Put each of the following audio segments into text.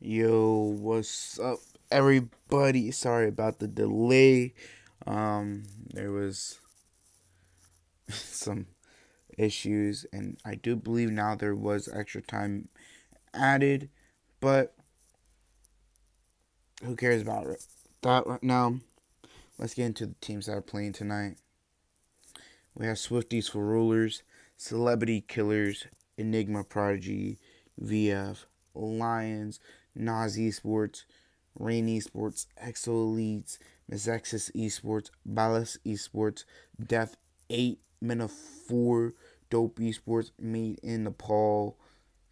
Yo, what's up, everybody? Sorry about the delay. There was some issues, and I do believe now there was extra time added, but who cares about that right now? Let's get into the teams that are playing tonight. We have Swifties For Rulers, Celebrity Killers, Enigma Prodigy, VF, Lions, NOZ Esports, Rain Esports, Exo Elites, Mezexis Esports, BALLAS Esports, Death 8, Mena 4, Dope Esports, Made in Nepal,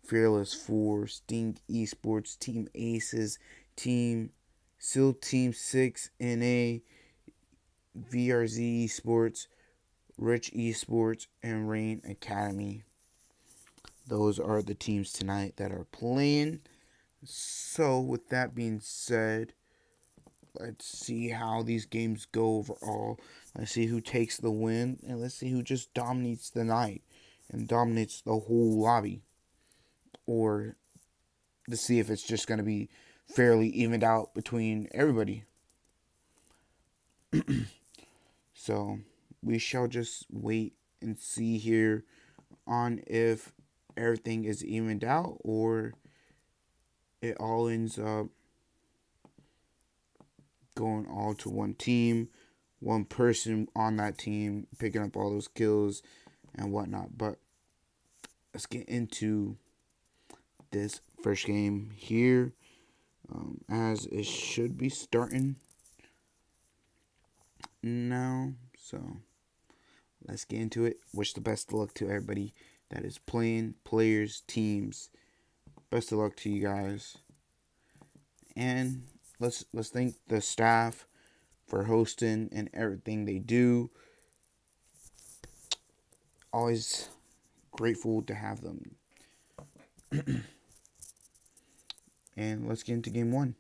Fearless 4, Sting Esports, Team Aces, Team SEAL Team 6, NA, VRZ Esports, Rich Esports, and Rain Academy. Those are the teams tonight that are playing. So, with that being said, let's see how these games go overall. Let's see who takes the win, and let's see who just dominates the night and dominates the whole lobby. Or to see if it's just going to be fairly evened out between everybody. So, we shall just wait and see here on if everything is evened out or it all ends up going all to one team, one person on that team picking up all those kills and whatnot. But let's get into this first game here, as it should be starting now. So let's get into it. Wish the best of luck to everybody that is playing, players, teams. Best of luck to you guys. And let's thank the staff for hosting and everything they do. Always grateful to have them. And let's get into game one.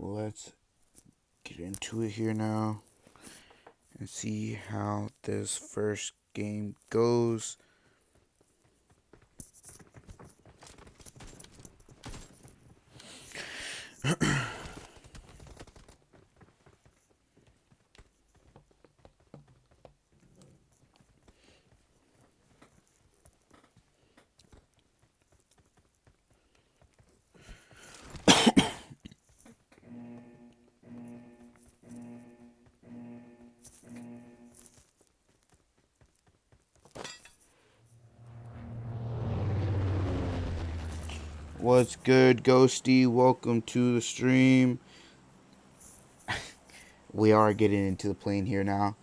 Let's get into it here now and see how this first game goes. What's good, Ghosty? Welcome to the stream. We are getting into the plane here now.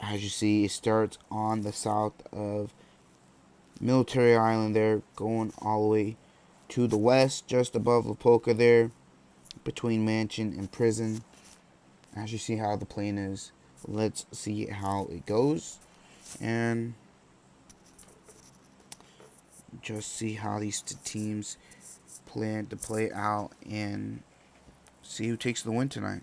As you see, it starts on the south of Military Island there, going all the way to the west, just above La Polka there, between Mansion and Prison. As you see how the plane is, let's see how it goes. And just see how these two teams plan to play out and see who takes the win tonight.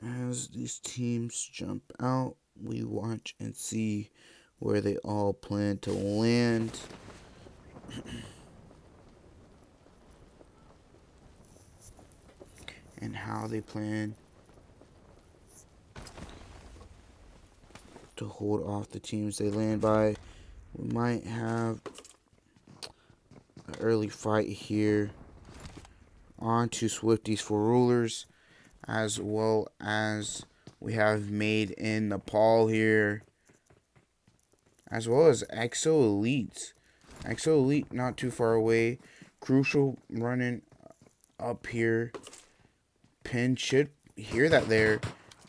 As these teams jump out, we watch and see where they all plan to land. And how they plan to hold off the teams they land by. We might have an early fight here. On to Swifties For Rulers, as well as we have Made in Nepal here, as well as Exo Elites. Exo Elite not too far away. Crucial running up here. Pin should hear that there.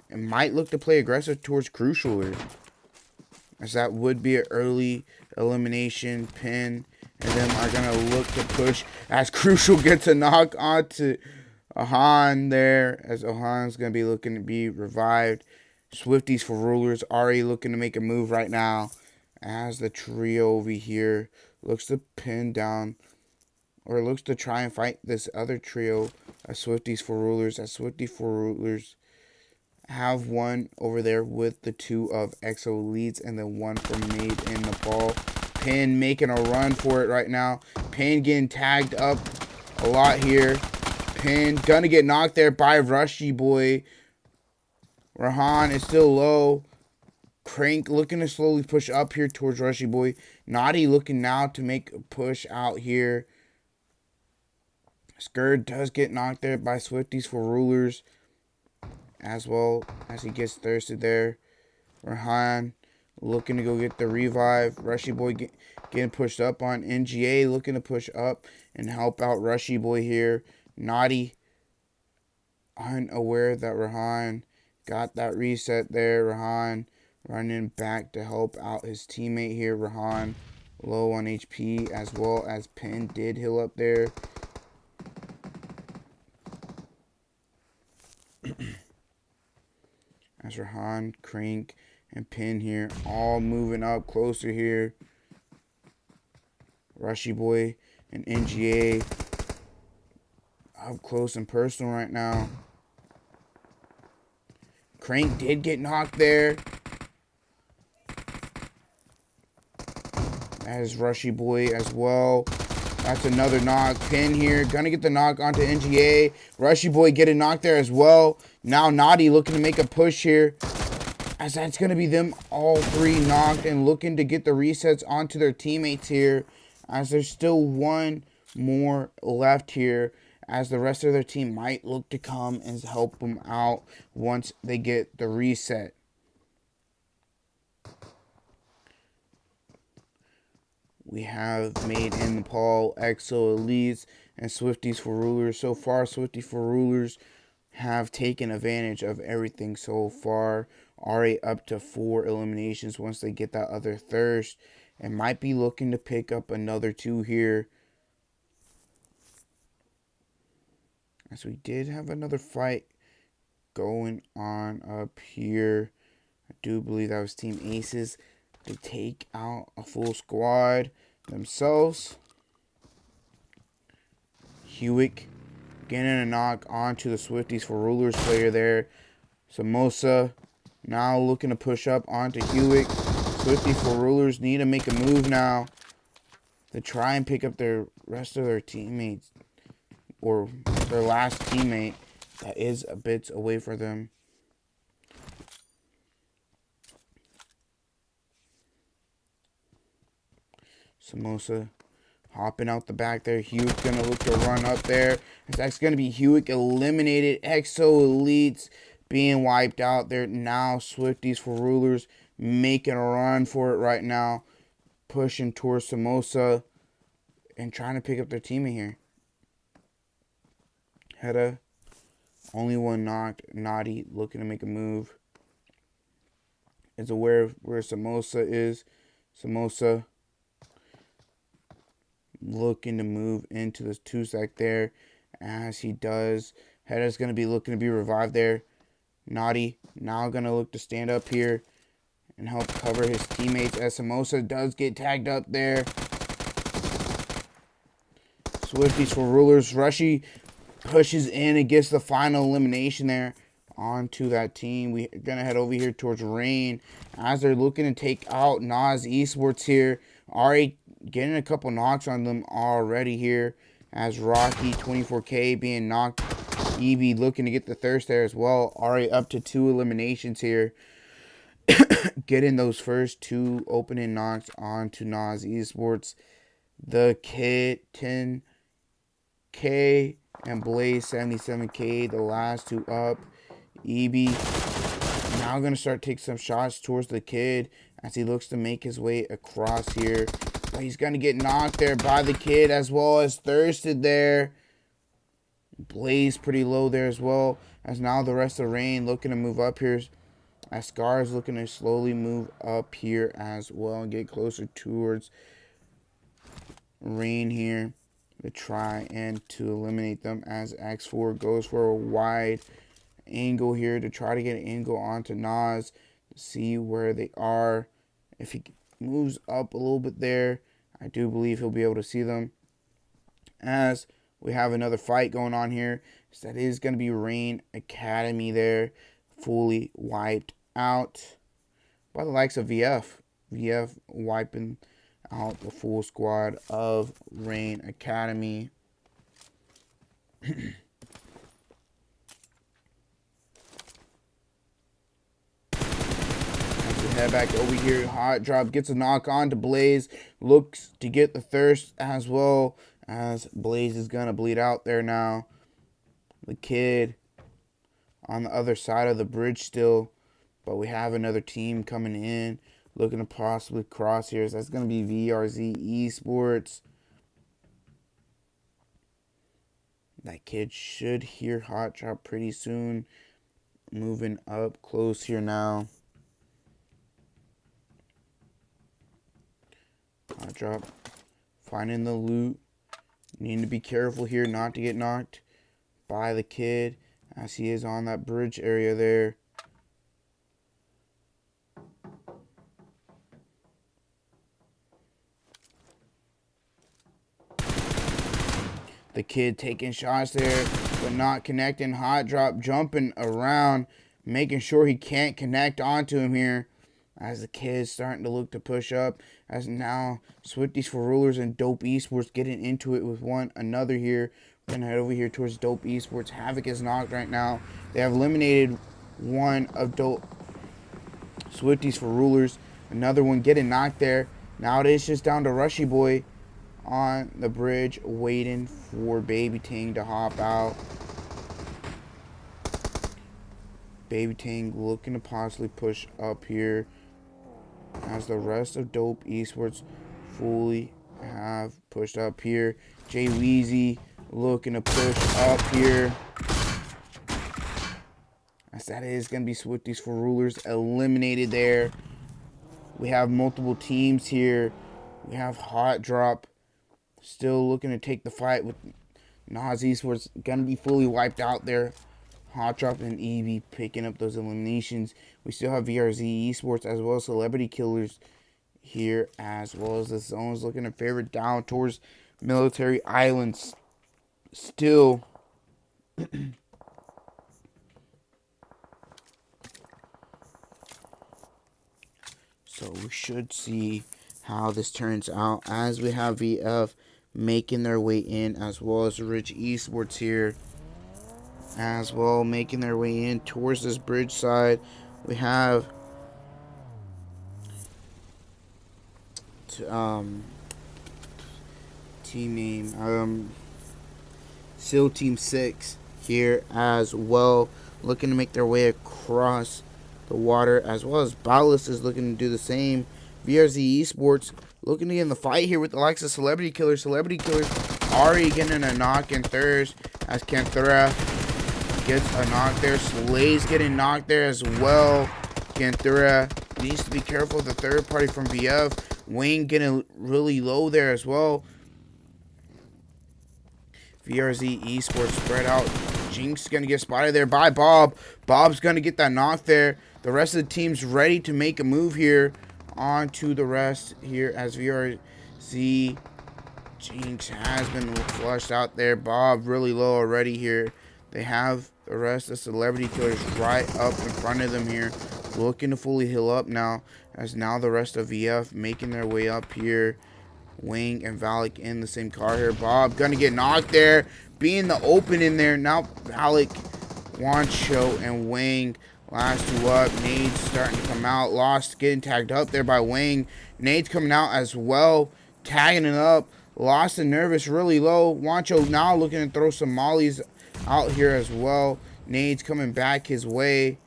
And might look to play aggressive towards Crucialer, as that would be an early elimination. Pin and them are going to look to push as Crucial gets a knock onto Ahan there, as Ahan's going to be looking to be revived. Swifties for Rulers already looking to make a move right now, as the trio over here looks to pin down, or looks to try and fight this other trio of Swifties for Rulers, as Swifties for Rulers have one over there with the two of Exo Elites, and then one from Made in Nepal. Pin making a run for it right now. Pin getting tagged up a lot here. Pin gonna get knocked there by Rushy Boy. Rahan is still low. Crank looking to slowly push up here towards Rushy Boy. Naughty looking now to make a push out here. Skurd does get knocked there by Swifties for Rulers, as well as he gets thirsted there. Rahan looking to go get the revive. Rushy Boy getting pushed up on. NGA looking to push up and help out Rushy Boy here. Naughty unaware that Rahan got that reset there. Rahan running back to help out his teammate here. Rahan low on HP, as well as Pin did heal up there. As Rahan, Crank, and Pin here all moving up closer here. Rushy Boy and NGA up close and personal right now. Crank did get knocked there, as Rushy Boy as well. That's another knock. Pin here, gonna get the knock onto NGA. Rushy Boy getting knocked there as well. Now Naughty looking to make a push here, as that's gonna be them all three knocked and looking to get the resets onto their teammates here, as there's still one more left here, as the rest of their team might look to come and help them out once they get the reset. We have Made in Nepal, Exo Elites, and Swifties for Rulers. So far, Swifties for Rulers have taken advantage of everything so far. Already up to 4 eliminations once they get that other thirst, and might be looking to pick up another 2 here. As we did have another fight going on up here. I do believe that was Team Aces to take out a full squad themselves. Hewitt getting a knock onto the Swifties for Rulers player there. Samosa now looking to push up onto Hewitt. Swifties for Rulers need to make a move now to try and pick up their rest of their teammates, or their last teammate that is a bit away from them. Samosa hopping out the back there. Hewitt gonna look to run up there. That's gonna be Hewitt eliminated. Exo Elites being wiped out there. Now Swifties for Rulers making a run for it right now. Pushing towards Samosa and trying to pick up their teammate here. Hedda, only one knocked. Naughty looking to make a move. Is aware of where Samosa is. Samosa looking to move into this 2-sec there, as he does. Hedda's going to be looking to be revived there. Naughty now going to look to stand up here and help cover his teammates, as Samosa does get tagged up there. Swifties for Rulers. Rushy pushes in and gets the final elimination there onto that team. We're going to head over here towards Rain, as they're looking to take out NOZ Esports here. Already getting a couple knocks on them already here, as Rocky 24K being knocked. Evie looking to get the thirst there as well. Already up to 2 eliminations here. Getting those first 2 opening knocks onto NOZ Esports. The Kid 10K and Blaze 77K, the last 2 up. EB now going to start taking some shots towards the Kid as he looks to make his way across here. But he's going to get knocked there by the Kid, as well as thirsted there. Blaze pretty low there as well. As now the rest of Rain looking to move up here. As Scar is looking to slowly move up here as well and get closer towards Rain here to try and to eliminate them, as X4 goes for a wide angle here to try to get an angle onto NOZ to see where they are. If he moves up a little bit there, I do believe he'll be able to see them. As we have another fight going on here, so that is going to be Rain Academy there, fully wiped out by the likes of VF. VF wiping out the full squad of Rain Academy. As we head back over here, Hot Drop gets a knock on to Blaze, looks to get the thirst as well, as Blaze is gonna bleed out there now. The kid on the other side of the bridge still, but we have another team coming in looking to possibly cross here. So that's going to be VRZ Esports. That kid should hear Hot Drop pretty soon. Moving up close here now. Hot Drop finding the loot. Need to be careful here not to get knocked by the kid, as he is on that bridge area there. The kid taking shots there, but not connecting. Hot Drop jumping around, making sure he can't connect onto him here. As the kid's starting to look to push up. As now Swifties For Rulers and Dope Esports getting into it with one another here. We're going to head over here towards Dope Esports. Havoc is knocked right now. They have eliminated one of Swifties For Rulers. Another one getting knocked there. Now it is just down to Rushy Boy on the bridge, waiting for Baby Ting to hop out. Baby Ting looking to possibly push up here, as the rest of Dope Esports fully have pushed up here. Jay Weezy looking to push up here, as that is going to be Swifties For Rulers eliminated there. We have multiple teams here. We have Hot Drop still looking to take the fight with NOZ Esports. Going to be fully wiped out there. Hot Drop and Evie picking up those eliminations. We still have VRZ Esports as well as Celebrity Killers here, as well as the Zones looking to favor down towards Military Islands. Still so we should see how this turns out, as we have VF making their way in, as well as Rich Esports here as well, making their way in towards this bridge side. We have team name SEAL Team 6 here as well, looking to make their way across the water, as well as BALLAS is looking to do the same. VRZ Esports looking to get in the fight here with the likes of Celebrity Killers. Celebrity Killers already getting a knock in thirst, as Canthura gets a knock there. Slay's getting knocked there as well. Canthura needs to be careful of the third party from VF. Wayne getting really low there as well. VRZ Esports spread out. Jinx going to get spotted there by Bob. Bob's going to get that knock there. The rest of the team's ready to make a move here onto the rest here, as VRZ Jinx has been flushed out there. Bob really low already here. They have the rest of Celebrity Killers right up in front of them here, looking to fully heal up now, as now the rest of VF making their way up here. Wing and Valak in the same car here. Bob gonna get knocked there, being the open in there. Now Valak, Wancho, and Wing last two up. Nade's starting to come out. Lost getting tagged up there by Wing. Nade's coming out as well, tagging it up. Lost and Nervous really low. Wancho now looking to throw some mollies out here as well. Nade's coming back his way,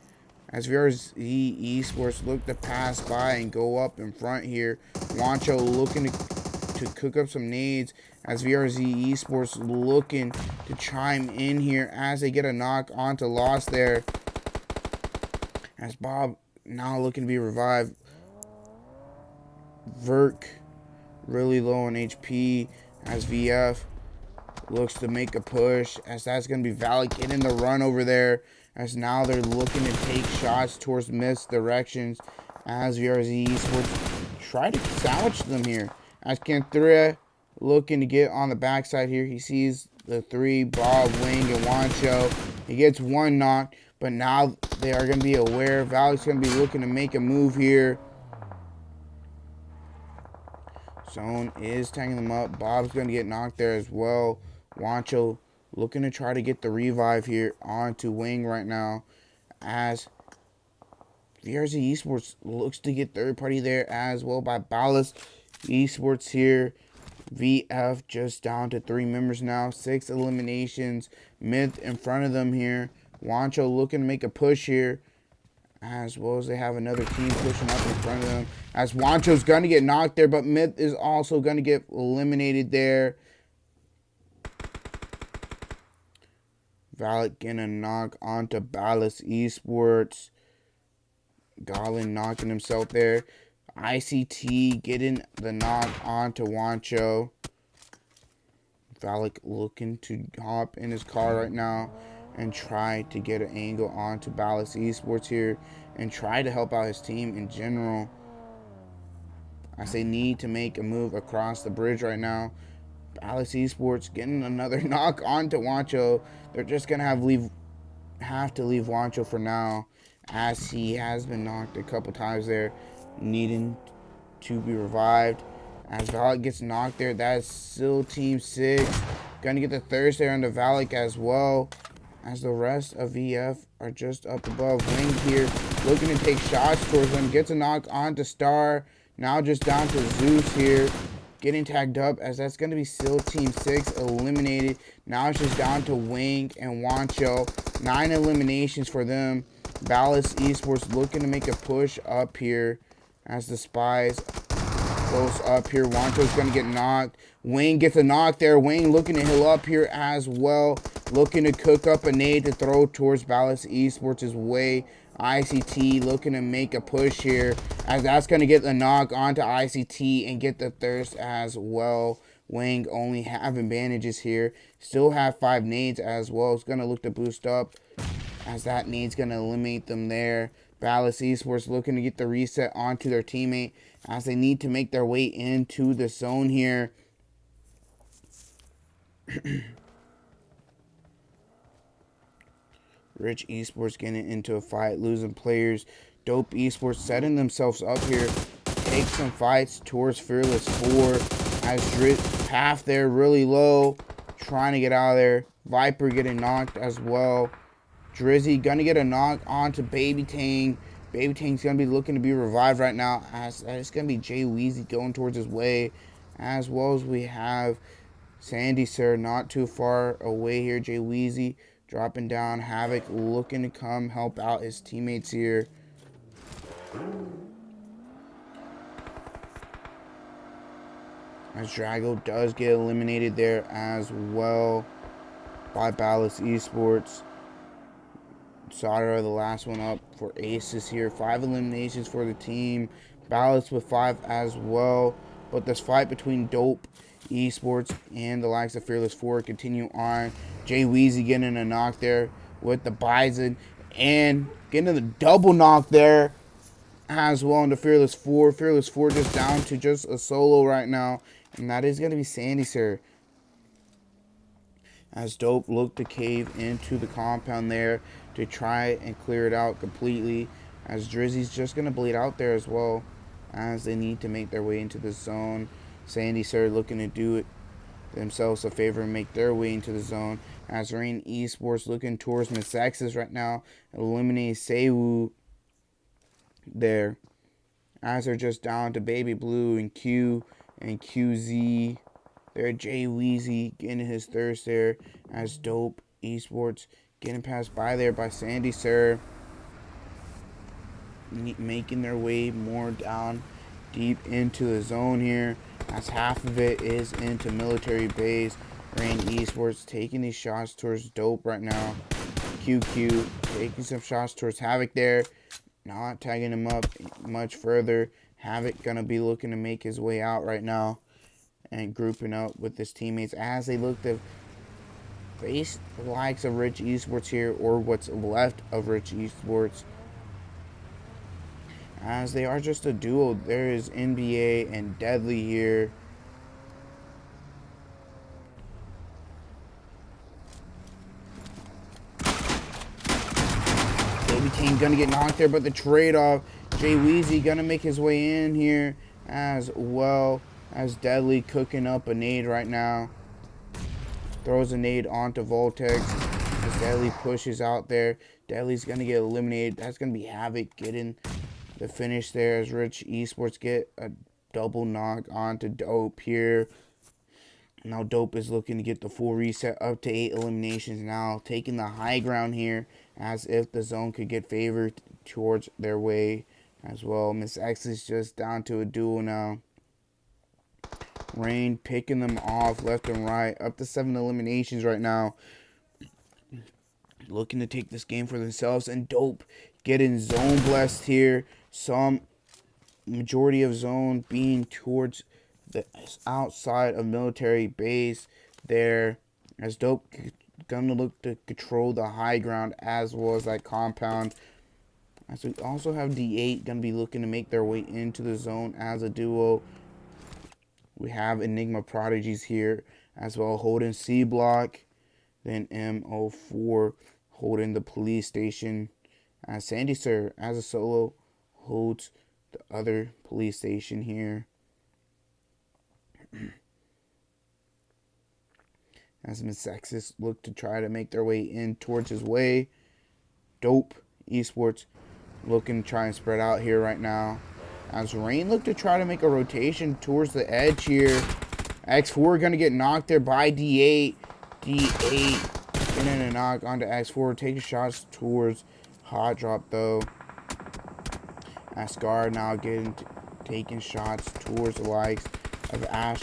as VRZ Esports look to pass by and go up in front here. Wancho looking to to cook up some nades as VRZ Esports looking to chime in here as they get a knock onto Lost there. As Bob now looking to be revived. Verk really low on HP as VF looks to make a push as that's going to be Valak getting the run over there as now they're looking to take shots towards missed directions as VRZ Esports try to sandwich them here as Canthria looking to get on the backside here. He sees the three, Bob, Wing, and Wancho. He gets one knock, but now they are going to be aware. Valak's going to be looking to make a move here. Zone is tagging them up. Bob's going to get knocked there as well. Wancho looking to try to get the revive here onto Wing right now as VRZ Esports looks to get third party there as well by BALLAS Esports here. VF just down to 3 members now. 6 eliminations. Myth in front of them here. Wancho looking to make a push here. As well as they have another team pushing up in front of them. As Wancho's going to get knocked there, but Myth is also going to get eliminated there. Valak getting a knock onto BALLAS Esports. Garland knocking himself there. ICT getting the knock onto Wancho. Valak looking to hop in his car right now and try to get an angle onto BALLAS Esports here and try to help out his team in general as they need to make a move across the bridge right now. BALLAS Esports getting another knock onto Wancho. They're just going to have to leave Wancho for now as he has been knocked a couple times there, needing to be revived. As Valak gets knocked there, that's still Team 6. Going to get the thirst there onto Valak as well. As the rest of VF are just up above. Wing here looking to take shots towards them. Gets a knock onto Star. Now just down to Zeus here. Getting tagged up as that's going to be still Team 6 eliminated. Now it's just down to Wing and Wancho. 9 eliminations for them. BALLAS Esports looking to make a push up here as the Spies close up here. Wancho's going to get knocked. Wing gets a knock there. Wing looking to heal up here as well. Looking to cook up a nade to throw towards BALLAS Esports' way. ICT looking to make a push here as that's going to get the knock onto ICT and get the thirst as well. Wing only having bandages here. Still have 5 nades as well. It's going to look to boost up as that nade's going to eliminate them there. BALLAS Esports looking to get the reset onto their teammate as they need to make their way into the zone here. Rich Esports getting into a fight, losing players. Dope Esports setting themselves up here. Take some fights towards Fearless 4 as half there really low, trying to get out of there. Viper getting knocked as well. Drizzy gonna get a knock onto Baby Tang. Baby Tang's gonna be looking to be revived right now as it's gonna be Jay Weezy going towards his way, as well as we have Sandy Sir not too far away here. Jay Weezy dropping down. Havoc looking to come help out his teammates here. As Drago does get eliminated there as well by BALLAS Esports. Sauter, the last one up for aces here. 5 eliminations for the team. BALLAS with 5 as well. But this fight between Dope Esports and the likes of Fearless 4 continue on. Jay Weezy getting a knock there with the Bison and getting the double knock there as well into Fearless 4. Fearless 4 just down to just a solo right now. And that is going to be Sandy Sir. As Dope look to cave into the compound there to try and clear it out completely. As Drizzy's just going to bleed out there as well as they need to make their way into the zone. Sandy Sir looking to do it themselves a favor and make their way into the zone. As Rain Esports looking towards Mezexis right now. Eliminating Seiwu there. As they're just down to Baby Blue and Q and QZ. There, Jay Weezy getting his thirst there as Dope Esports getting passed by there by Sandy Sir. Making their way more down deep into the zone here as half of it is into military base. Rain Esports taking these shots towards Dope right now. QQ taking some shots towards Havoc there. Not tagging him up much further. Havoc gonna be looking to make his way out right now and grouping up with his teammates as they look to face the likes of Rich Esports here, or what's left of Rich Esports, as they are just a duo. There is NBA and Deadly here. Baby Team gonna get knocked there, but the trade-off, Jay Weezy gonna make his way in here, as well as Deadly cooking up a nade right now. Throws a nade onto Voltex as Deadly pushes out there. Deadly's gonna get eliminated. That's gonna be Havoc getting the finish there as Rich Esports get a double knock onto Dope here. Now Dope is looking to get the full reset, up to 8 eliminations now, taking the high ground here, as if the zone could get favored towards their way as well. Mezexis just down to a duel now. Rain picking them off left and right, up to 7 eliminations right now. Looking to take this game for themselves, and Dope getting zone blessed here. Some majority of zone being towards the outside of military base there, as Dope gonna look to control the high ground as well as that compound. As we also have D8 gonna be looking to make their way into the zone as a duo. We have Enigma Prodigies here as well, holding C block. Then MO4 holding the police station. As Sandy Sir, as a solo, holds the other police station here. As Mezexis look to try to make their way in towards his way. Dope Esports looking to try and spread out here right now, as Rain look to try to make a rotation towards the edge here. X4 gonna get knocked there by D8. D8 getting a knock onto X4, taking shots towards Hot Drop though. As Scar now taking shots towards the likes of Ash,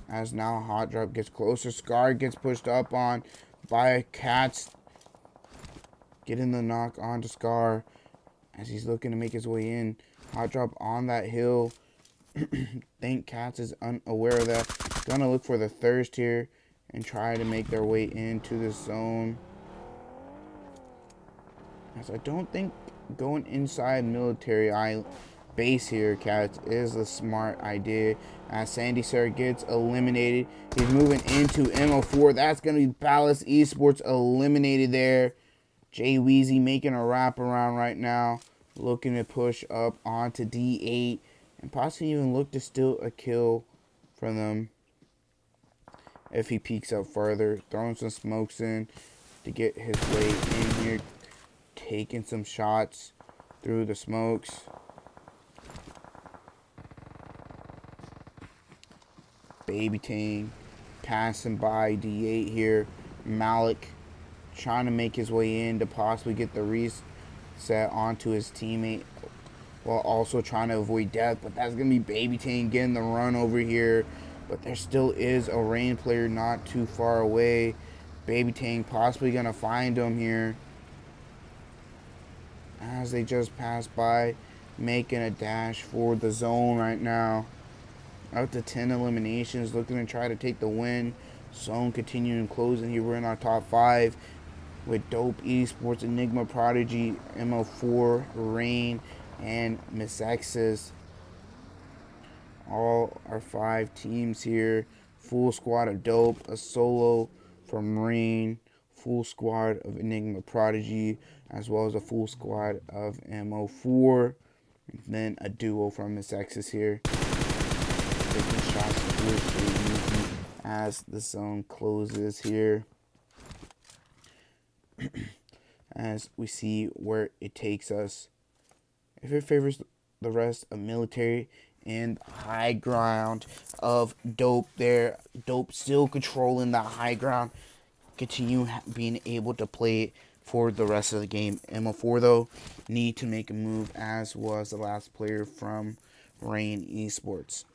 as now Hot Drop gets closer. Scar gets pushed up on by Cats, getting the knock onto Scar as he's looking to make his way in. Hot Drop on that hill. Think Cats is unaware of that. Gonna look for the thirst here and try to make their way into the zone. As I don't think going inside military base here, Cats, is a smart idea. As Sandy Sir gets eliminated. He's moving into MO4. That's gonna be BALLAS Esports eliminated there. Jay Weezy making a wraparound right now, looking to push up onto D8 and possibly even look to steal a kill from them if he peeks up further. Throwing some smokes in to get his way in here, taking some shots through the smokes. Baby Tang passing by D8 here. Malik trying to make his way in to possibly get the reset onto his teammate while also trying to avoid death. But that's going to be Baby Tang getting the run over here. But there still is a Rain player not too far away. Baby Tang possibly going to find him here as they just pass by, making a dash for the zone right now. Up to 10 eliminations, looking to try to take the win. Zone continuing closing here. We're in our top 5 with Dope Esports, Enigma Prodigy, MO4, Rain, and Mezexis. All our 5 teams here. Full squad of Dope, a solo from Rain, full squad of Enigma Prodigy, as well as a full squad of MO4. And then a duo from Mezexis here. Taking shots towards the as the zone closes here. As we see where it takes us. If it favors the rest of military and high ground of Dope there. Dope still controlling the high ground. Continue being able to play it for the rest of the game. MO4 though need to make a move, as was the last player from Rain Esports.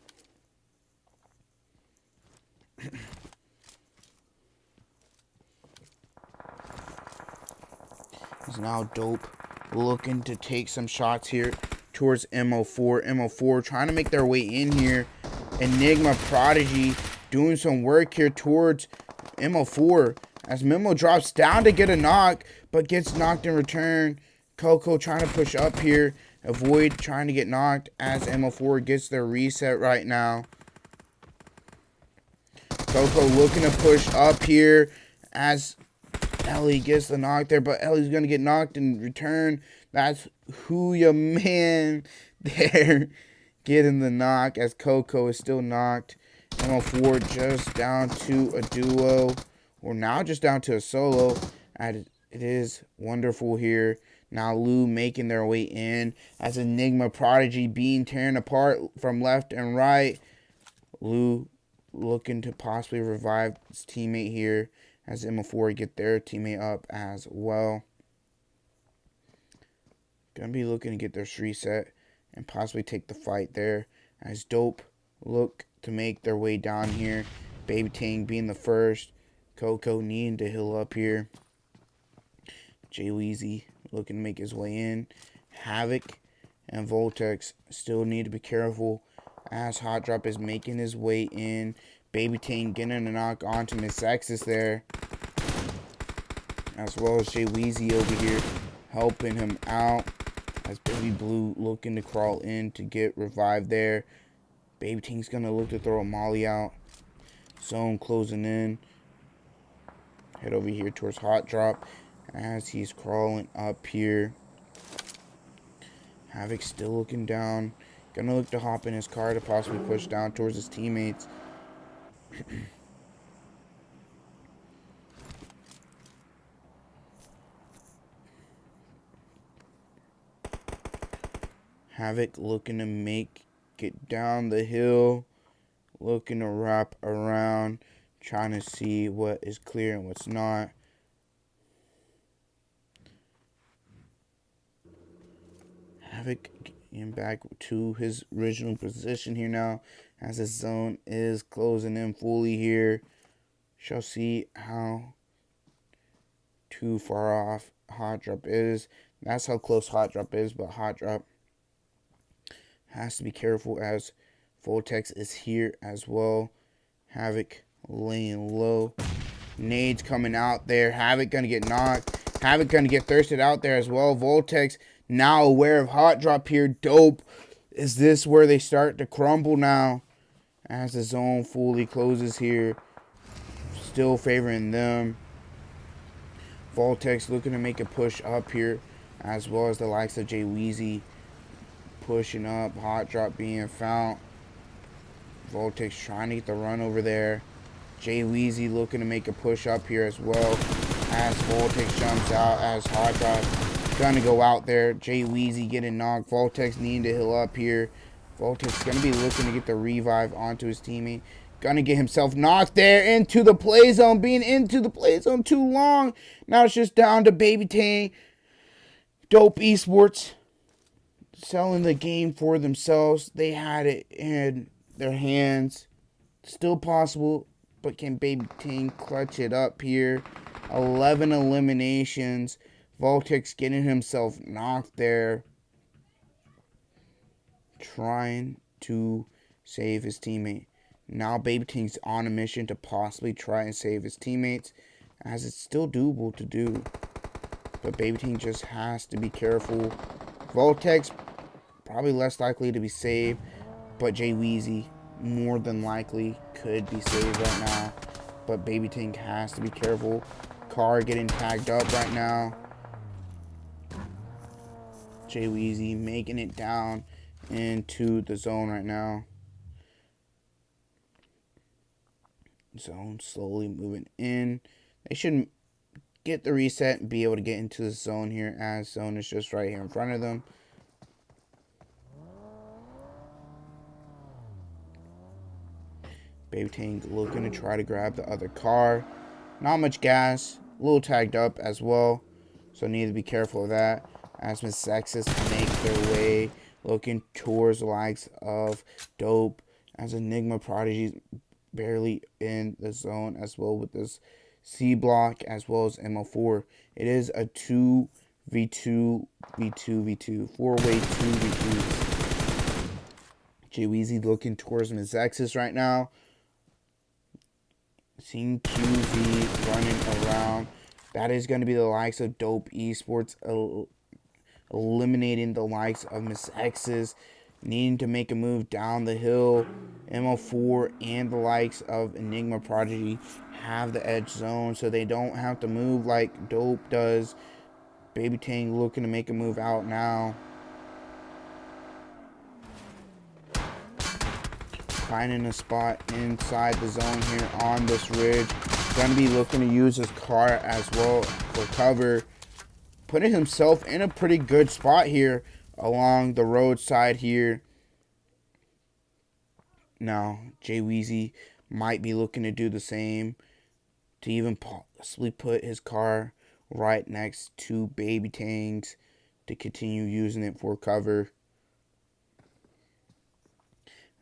It's now Dope looking to take some shots here towards MO4. MO4 trying to make their way in here. Enigma Prodigy doing some work here towards MO4 as Memo drops down to get a knock, but gets knocked in return. Coco trying to push up here, avoid trying to get knocked as MO4 gets their reset right now. Coco looking to push up here as Ellie gets the knock there, but Ellie's going to get knocked in return. That's who your man there getting the knock as Coco is still knocked. MO4 just down to a duo, or now just down to a solo. And it is wonderful here. Now Lou making their way in as Enigma Prodigy being torn apart from left and right. Lou looking to possibly revive his teammate here as MO4 get their teammate up as well. Gonna be looking to get their reset and possibly take the fight there as Dope look to make their way down here. Baby Tang being the first. Coco needing to heal up here. Jay Weezy looking to make his way in. Havoc and Voltex still need to be careful as Hot Drop is making his way in. Baby Tang getting a knock onto Mezexis there, as well as Jay Weezy over here helping him out as Baby Blue looking to crawl in to get revived there. Baby Tang's gonna look to throw a molly out. Zone closing in. Head over here towards Hot Drop as he's crawling up here. Havoc still looking down. Gonna look to hop in his car to possibly push down towards his teammates. Havoc looking to make it down the hill. Looking to wrap around. Trying to see what is clear and what's not. Havoc getting back to his original position here now as his zone is closing in fully here. Shall see how too far off Hot Drop is. That's how close Hot Drop is, but Hot Drop has to be careful as Voltex is here as well. Havoc laying low. Nades coming out there. Havoc gonna get knocked. Havoc gonna get thirsted out there as well. Voltex now aware of Hot Drop here. Dope. Is this where they start to crumble now? As the zone fully closes here. Still favoring them. Voltex looking to make a push up here, as well as the likes of Jay Weezy pushing up. Hot Drop being found. Voltex trying to get the run over there. Jay Weezy looking to make a push up here as well as Voltex jumps out as Hot Drop gonna go out there. Jay Weezy getting knocked. Voltex needing to heal up here. Voltex gonna be looking to get the revive onto his teammate. Gonna get himself knocked there into the play zone. Being into the play zone too long. Now it's just down to Baby Tang. Dope Esports selling the game for themselves. They had it in their hands. Still possible, but can Baby Tang clutch it up here? 11 eliminations. Voltex getting himself knocked there. Trying to save his teammate. Now Baby Tang's on a mission to possibly try and save his teammates, as it's still doable to do. But Baby Tang just has to be careful. Voltex probably less likely to be saved, but Jay Weezy more than likely could be saved right now. But Baby Tang has to be careful. Car getting tagged up right now. Jay Weezy making it down into the zone right now. Zone slowly moving in. They should get the reset and be able to get into the zone here, as zone is just right here in front of them. Baby Tang looking to try to grab the other car. Not much gas. A little tagged up as well, so need to be careful of that. As Mezexis make their way looking towards the likes of Dope, as Enigma Prodigy barely in the zone as well with this C block as well as MO4. It is a 2v2, v2, 4-way 2v2s. Jweezy looking towards Mezexis right now. Seeing QZ running around. That is going to be the likes of Dope Esports eliminating the likes of Mezexis, needing to make a move down the hill. MO4 and the likes of Enigma Prodigy have the edge zone, so they don't have to move like Dope does. Baby Tang looking to make a move out now. Finding a spot inside the zone here on this ridge. Gonna be looking to use his car as well for cover. Putting himself in a pretty good spot here along the roadside here. Now, Jweezy might be looking to do the same, to even possibly put his car right next to Baby Tang's to continue using it for cover.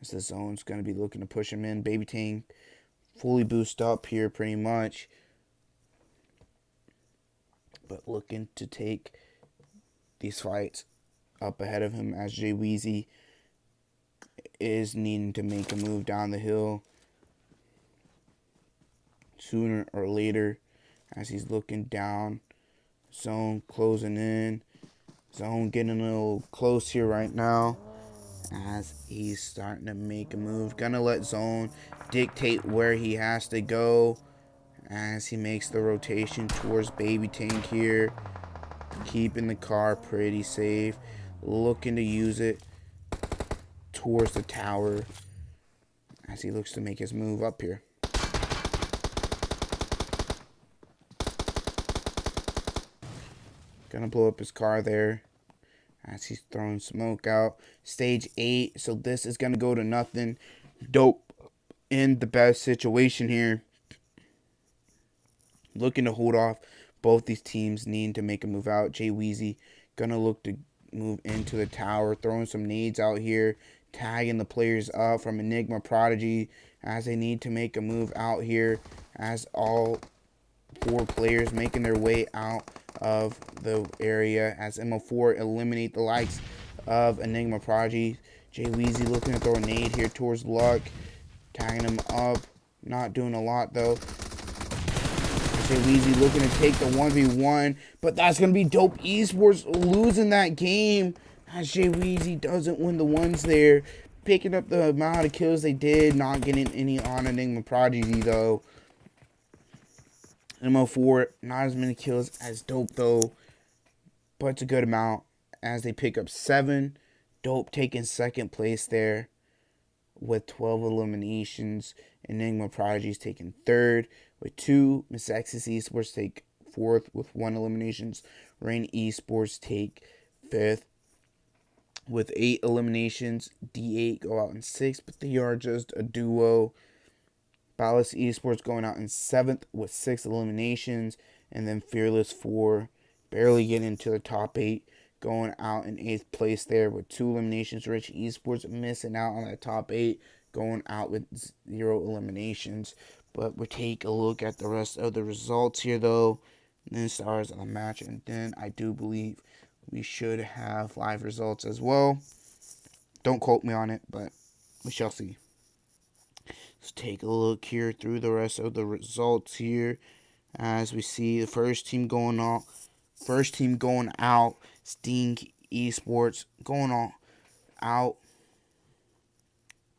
As the zone's going to be looking to push him in. Baby Tang fully boost up here pretty much, but looking to take these fights up ahead of him as Jweezy is needing to make a move down the hill sooner or later as he's looking down. Zone closing in. Zone getting a little close here right now as he's starting to make a move. Gonna let Zone dictate where he has to go as he makes the rotation towards Baby Tank here. Keeping the car pretty safe. Looking to use it towards the tower as he looks to make his move up here. Gonna blow up his car there as he's throwing smoke out. Stage 8, so this is gonna go to nothing. Dope in the best situation here. Looking to hold off both these teams, needing to make a move out. Jweezy gonna look to move into the tower, throwing some nades out here, tagging the players up from Enigma Prodigy as they need to make a move out here as all 4 players making their way out of the area as MO4 eliminate the likes of Enigma Prodigy. Jweezy looking to throw a nade here towards Luck, tagging him up, not doing a lot though. Jweezy looking to take the 1v1, but that's going to be Dope Esports losing that game as Jweezy doesn't win the ones there. Picking up the amount of kills they did, not getting any on Enigma Prodigy though. MO4, not as many kills as Dope though, but it's a good amount as they pick up 7. Dope taking second place there with 12 eliminations. Enigma Prodigy's taking third with 2. Mezexis Esports take 4th with 1 eliminations. Rain Esports take 5th with 8 eliminations. D8 go out in 6th, but they are just a duo. BALLAS Esports going out in 7th with 6 eliminations. And then Fearless 4 barely getting into the top 8. Going out in 8th place there with 2 eliminations. Rich Esports missing out on that top 8. Going out with 0 eliminations. But we take a look at the rest of the results here though. And then stars of the match. And then I do believe we should have live results as well. Don't quote me on it, but we shall see. Let's take a look here through the rest of the results here. As we see the first team going out. Sting Esports going out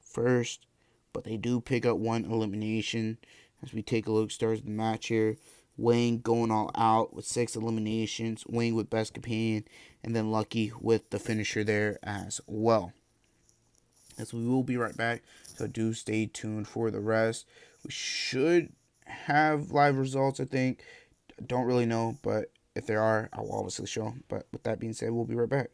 first. But they do pick up 1 elimination. As we take a look, stars of the match here. Wayne going all out with 6 eliminations. Wayne with best companion. And then Lucky with the finisher there as well. As we will be right back. So do stay tuned for the rest. We should have live results, I think. Don't really know, but if there are, I will obviously show them. But with that being said, we'll be right back.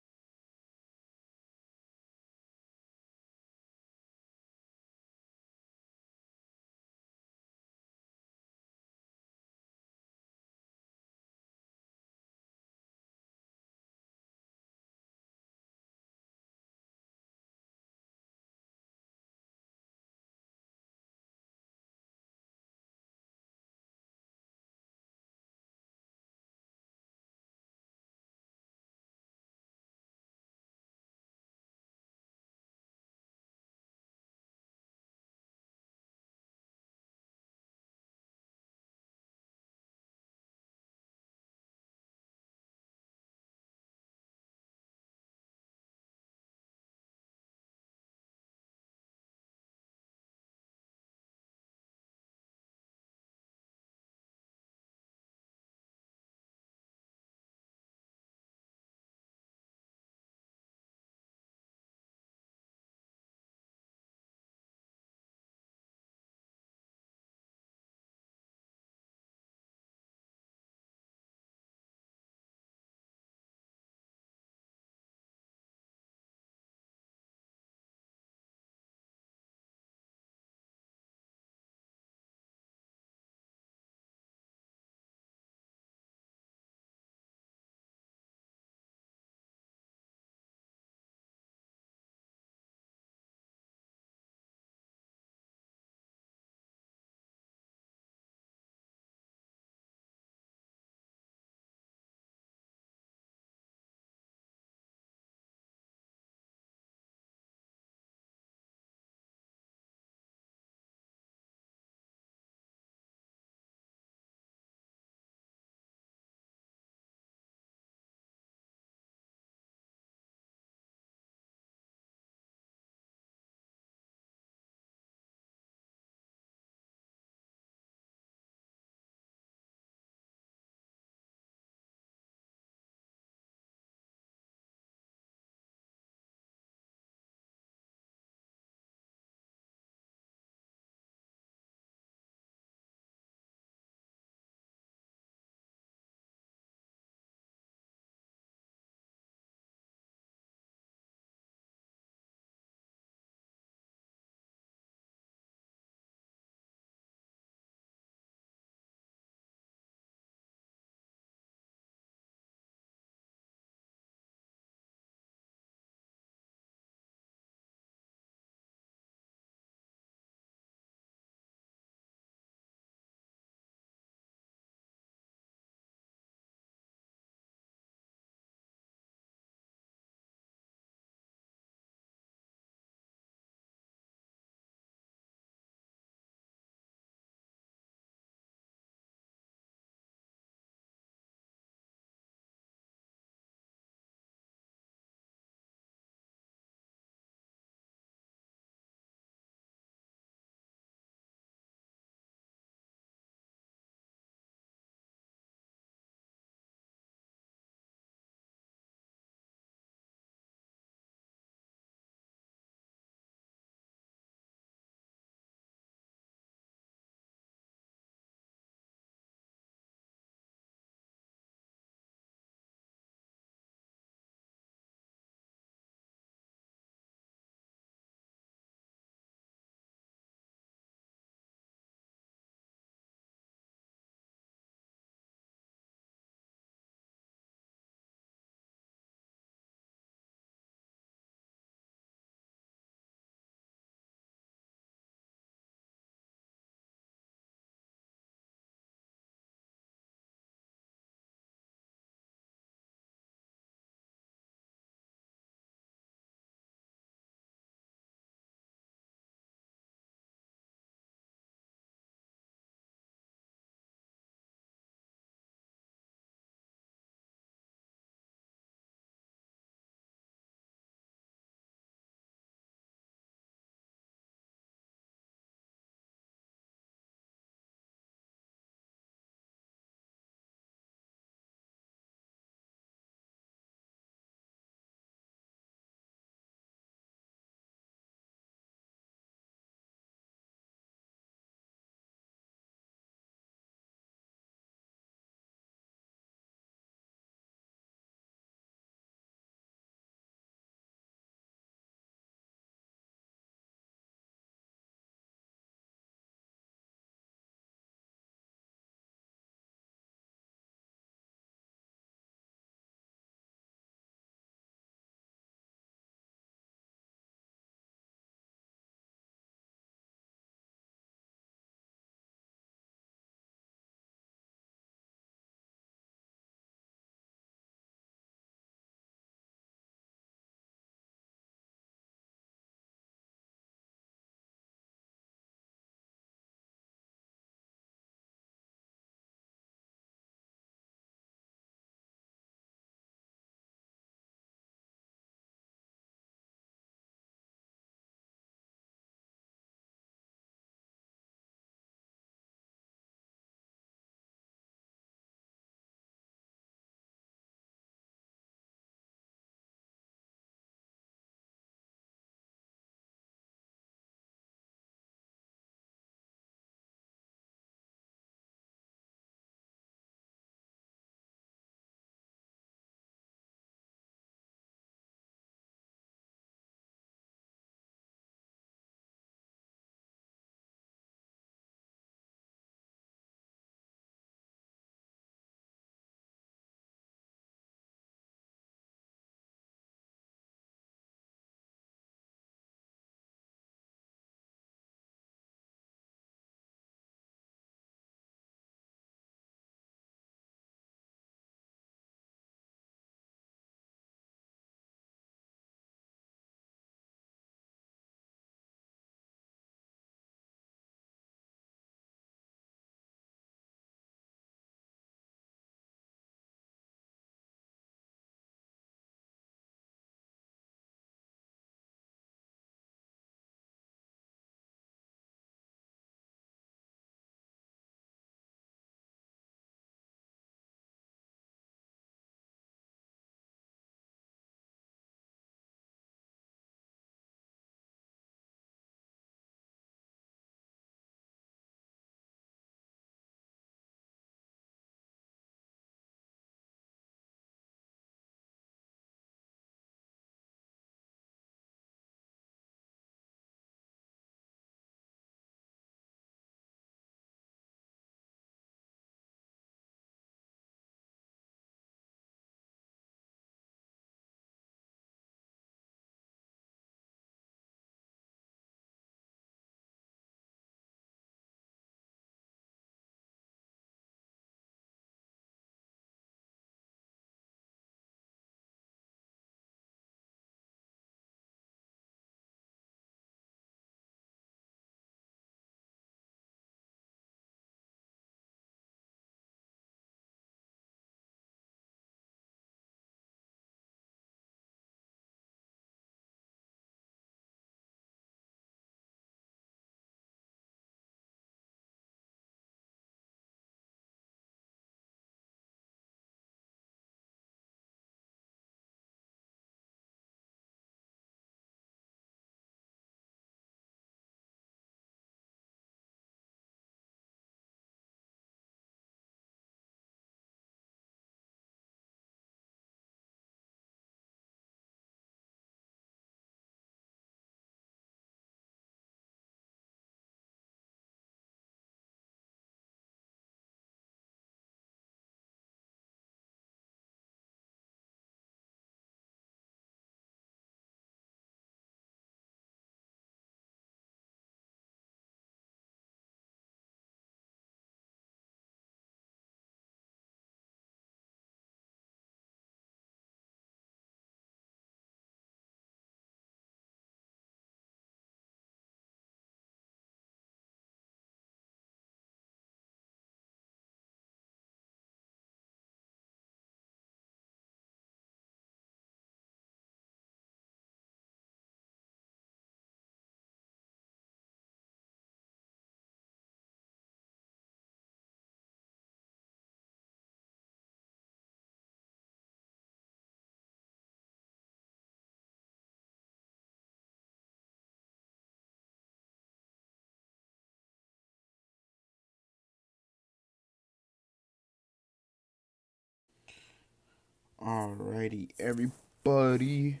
Alrighty, everybody.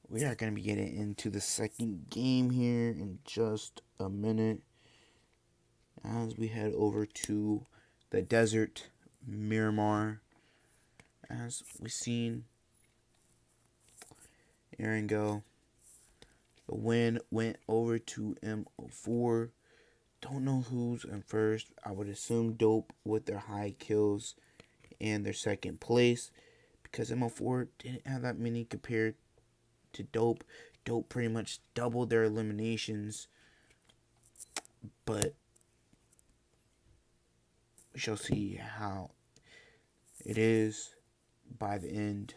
We are going to be getting into the second game here in just a minute as we head over to the desert, Miramar. As we've seen Aaron go, the win went over to MO4. Don't know who's in first. I would assume Dope with their high kills and their second place, because MO4 didn't have that many compared to Dope. Dope pretty much doubled their eliminations, but we shall see how it is by the end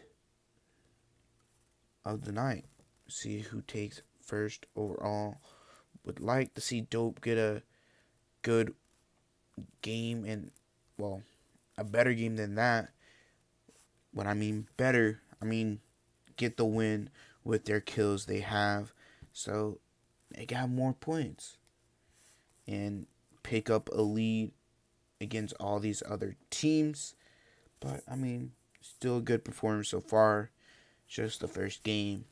of the night. See who takes first overall. Would like to see Dope get a good game, and well, a better game than that. When I mean better, I mean get the win with their kills they have, so they got more points and pick up a lead against all these other teams. But I mean, still a good performance so far. Just the first game.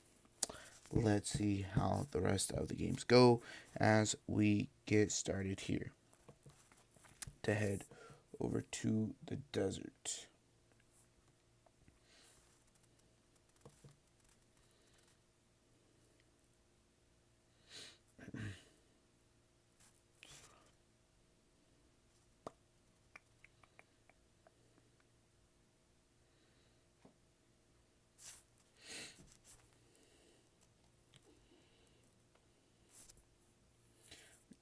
Let's see how the rest of the games go as we get started here to head over to the desert.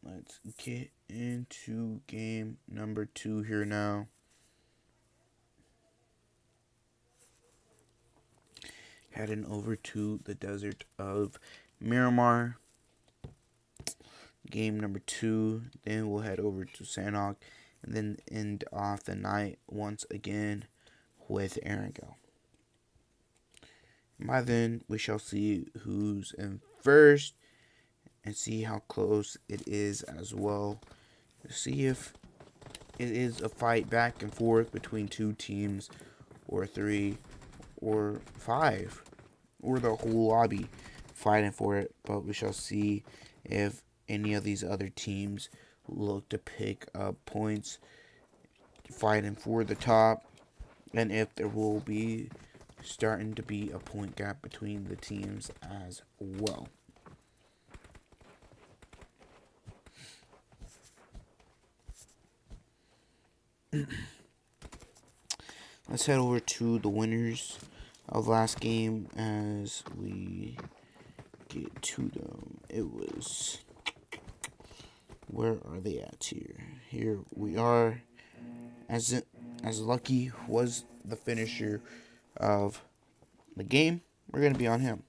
Let's get into game number 2 here now. Heading over to the desert of Miramar. Game number 2. Then we'll head over to Sandhawk and then end off the night once again with Erangel. By then, we shall see who's in first and see how close it is as well. See if it is a fight back and forth between 2 teams, or 3, or 5, or the whole lobby fighting for it. But we shall see if any of these other teams look to pick up points fighting for the top, and if there will be starting to be a point gap between the teams as well. Let's head over to the winners of last game as we get to them. It was, where are they at here? Here we are. As Lucky was the finisher of the game, we're going to be on him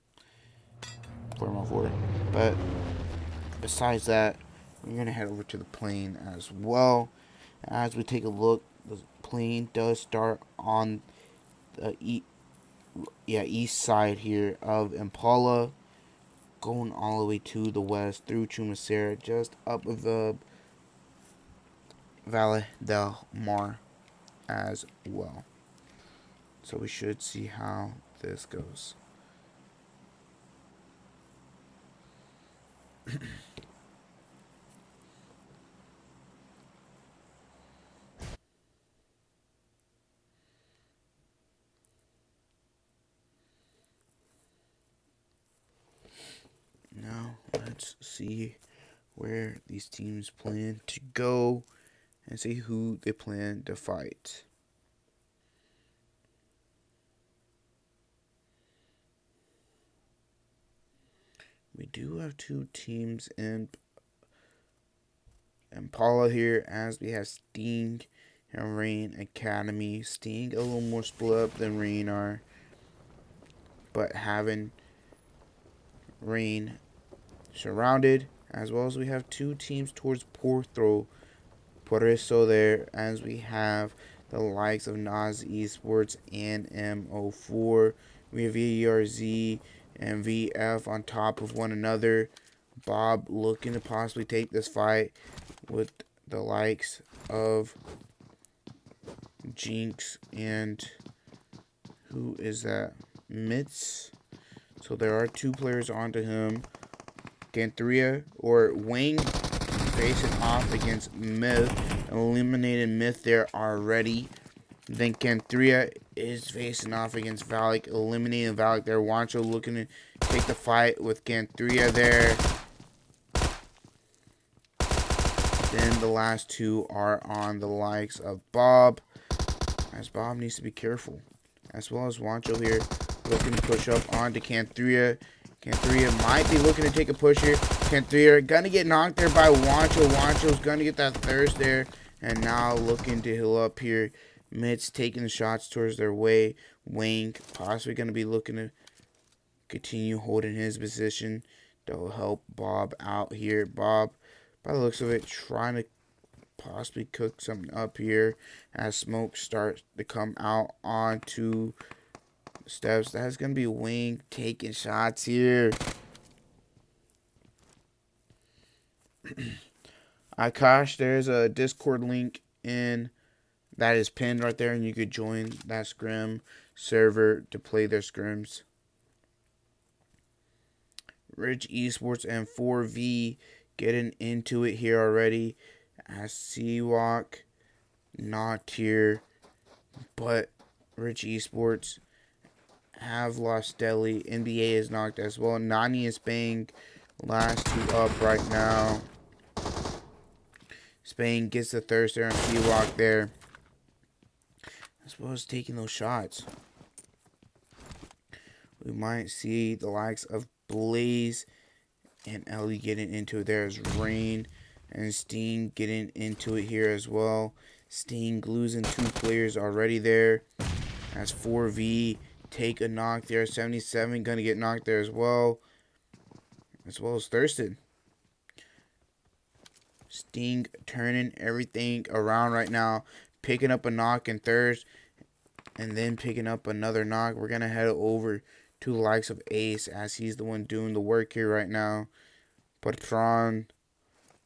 for MO4. But besides that, we're going to head over to the plane as well. As we take a look, the plane does start on the east side here of Impala, going all the way to the west through Chumacera, just up above Valle del Mar as well. So we should see how this goes. Now let's see where these teams plan to go and see who they plan to fight. We do have 2 teams in Impala here, as we have Sting and Rain Academy. Sting a little more split up than Rain are, but having Rain surrounded, as well as we have 2 teams towards Por eso there, as we have the likes of NOZ Esports and MO4. We have VRZ and VF on top of one another. Bob looking to possibly take this fight with the likes of Jinx, and who is that? Mitz. So there are 2 players onto him. Ganthria or Wing facing off against Myth. Eliminated Myth there already. Then Ganthria is facing off against Valak. Eliminating Valak there. Wancho looking to take the fight with Ganthria there. Then the last 2 are on the likes of Bob, as Bob needs to be careful. As well as Wancho here, looking to push up onto Ganthria. Ganthria might be looking to take a push here. Ganthria gonna get knocked there by Wancho. Wancho's gonna get that thirst there. And now looking to heal up here. Mitz taking the shots towards their way. Wang possibly gonna be looking to continue holding his position. That'll help Bob out here. Bob, by the looks of it, trying to possibly cook something up here as smoke starts to come out onto the steps. That's going to be Wing taking shots here. Akash, there's a Discord link in that is pinned right there, and you could join that Scrim server to play their Scrims. Rich Esports and 4V getting into it here already. As Seawalk not here, but Rich Esports have lost steadily. NBA is knocked as well. Nani is Spain, last 2 up right now. Spain gets the thirst there on Seawalk there, as well as taking those shots. We might see the likes of Blaze and Ellie getting into it. There's Rain and Sting getting into it here as well. Sting losing 2 players already there. As 4V take a knock there. 77 gonna get knocked there as well as Thurston. Sting turning everything around right now. Picking up a knock and thirst. And then picking up another knock. We're gonna head over to the likes of Ace, as he's the one doing the work here right now. Patron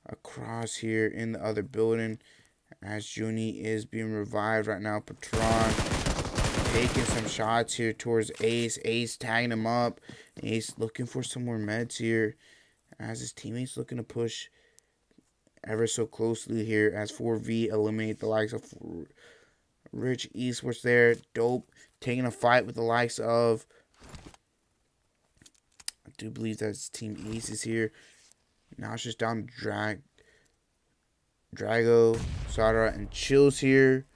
across here in the other building, as Zohnny is being revived right now. Patron taking some shots here towards Ace. Ace tagging him up. Ace looking for some more meds here, as his teammates looking to push ever so closely here, as 4V eliminate the likes of Rich Esports there. Dope taking a fight with the likes of, I do believe that's Team Aces here. Now it's just down to Drago, Sadra, and Chills here.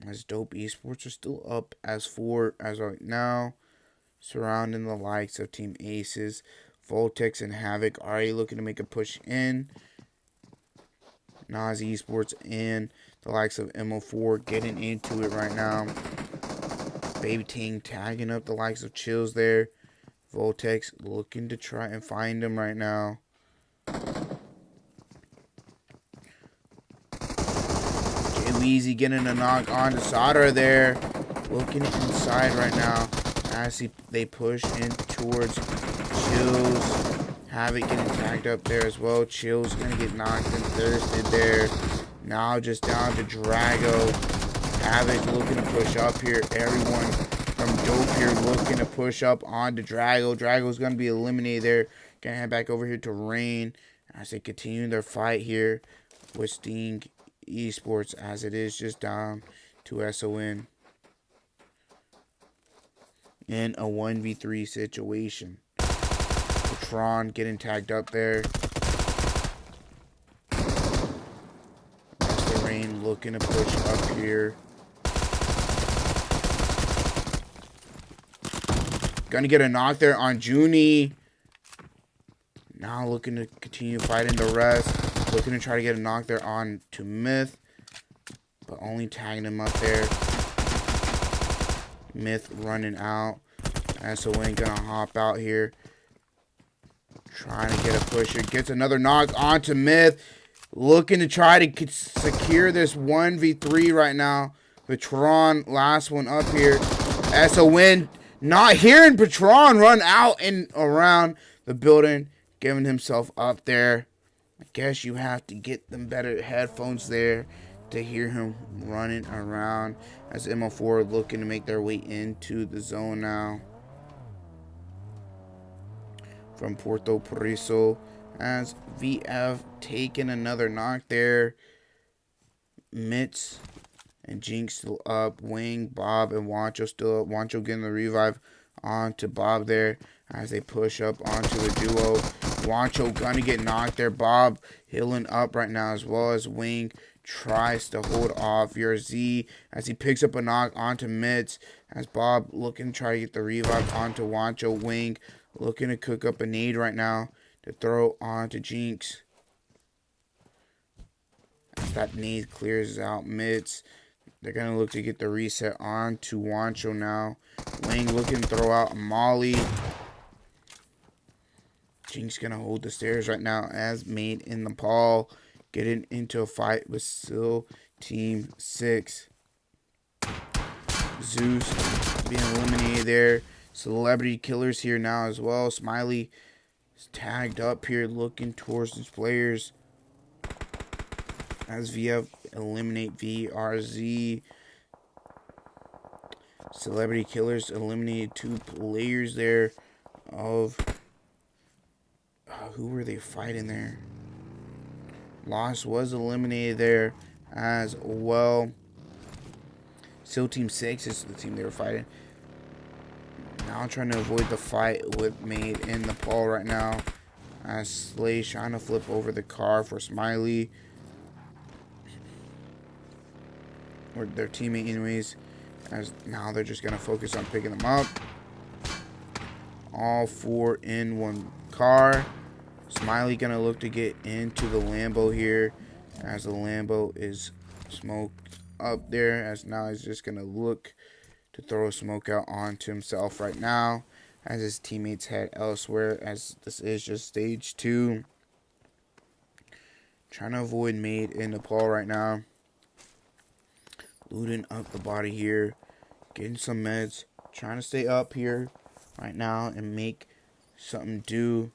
As Dope Esports are still up as 4 as right now. Surrounding the likes of Team Aces. Voltex and Havoc already looking to make a push in. NOZ Esports and the likes of MO4 getting into it right now. Baby Ting tagging up the likes of Chills there. Voltex looking to try and find him right now. Jay Weezy getting a knock on to Sadra there. Looking inside right now as they push in towards Chills. Havoc getting tagged up there as well. Chills gonna get knocked and thirsted there. Now just down to Drago. Havoc looking to push up here. Everyone from Dope here looking to push up onto Drago. Drago's going to be eliminated there. Going to head back over here to Rain as they continue their fight here with Sting Esports, as it is just down to SON in a 1v3 situation. Patron getting tagged up there. Master Rain looking to push up here. Gonna get a knock there on Zohnny. Now looking to continue fighting the rest. Looking to try to get a knock there on to Myth, but only tagging him up there. Myth running out. SON gonna hop out here. Trying to get a push here. Gets another knock onto Myth. Looking to try to secure this 1v3 right now. Patron, last one up here. SON not hearing Patron run out and around the building. Giving himself up there. I guess you have to get them better headphones there to hear him running around as MO4 looking to make their way into the zone now. From Puerto Pariso as VF taking another knock there. Mitz and Jinx still up. Wing, Bob, and Wancho still up. Wancho getting the revive onto Bob there as they push up onto the duo. Wancho gonna get knocked there. Bob healing up right now as well as Wing tries to hold off VRZ as he picks up a knock onto Mitz as Bob looking to try to get the revive onto Wancho. Wing looking to cook up a nade right now to throw onto Jinx. As that nade clears out Mitz, they're going to look to get the reset on to Wancho now. Wing looking to throw out a Molly. Jinx going to hold the stairs right now as Made in NEPAL getting into a fight with still Team 6. Zeus being eliminated there. Celebrity Killers here now as well. Smiley is tagged up here looking towards his players. As VF eliminate VRZ. Celebrity Killers eliminated 2 players there of... who were they fighting there? Lost was eliminated there as well. Still Team 6 is the team they were fighting. Now trying to avoid the fight with Made in NEPAL right now. As Slay trying to flip over the car for Smiley. Or their teammate anyways. As now they're just going to focus on picking them up. All 4 in one car. Smiley going to look to get into the Lambo here. As the Lambo is smoked up there. As now he's just going to look to throw a smoke out onto himself right now. As his teammates head elsewhere. As this is just stage 2. Trying to avoid Made in NEPAL right now. Looting up the body here. Getting some meds. Trying to stay up here right now and make something do.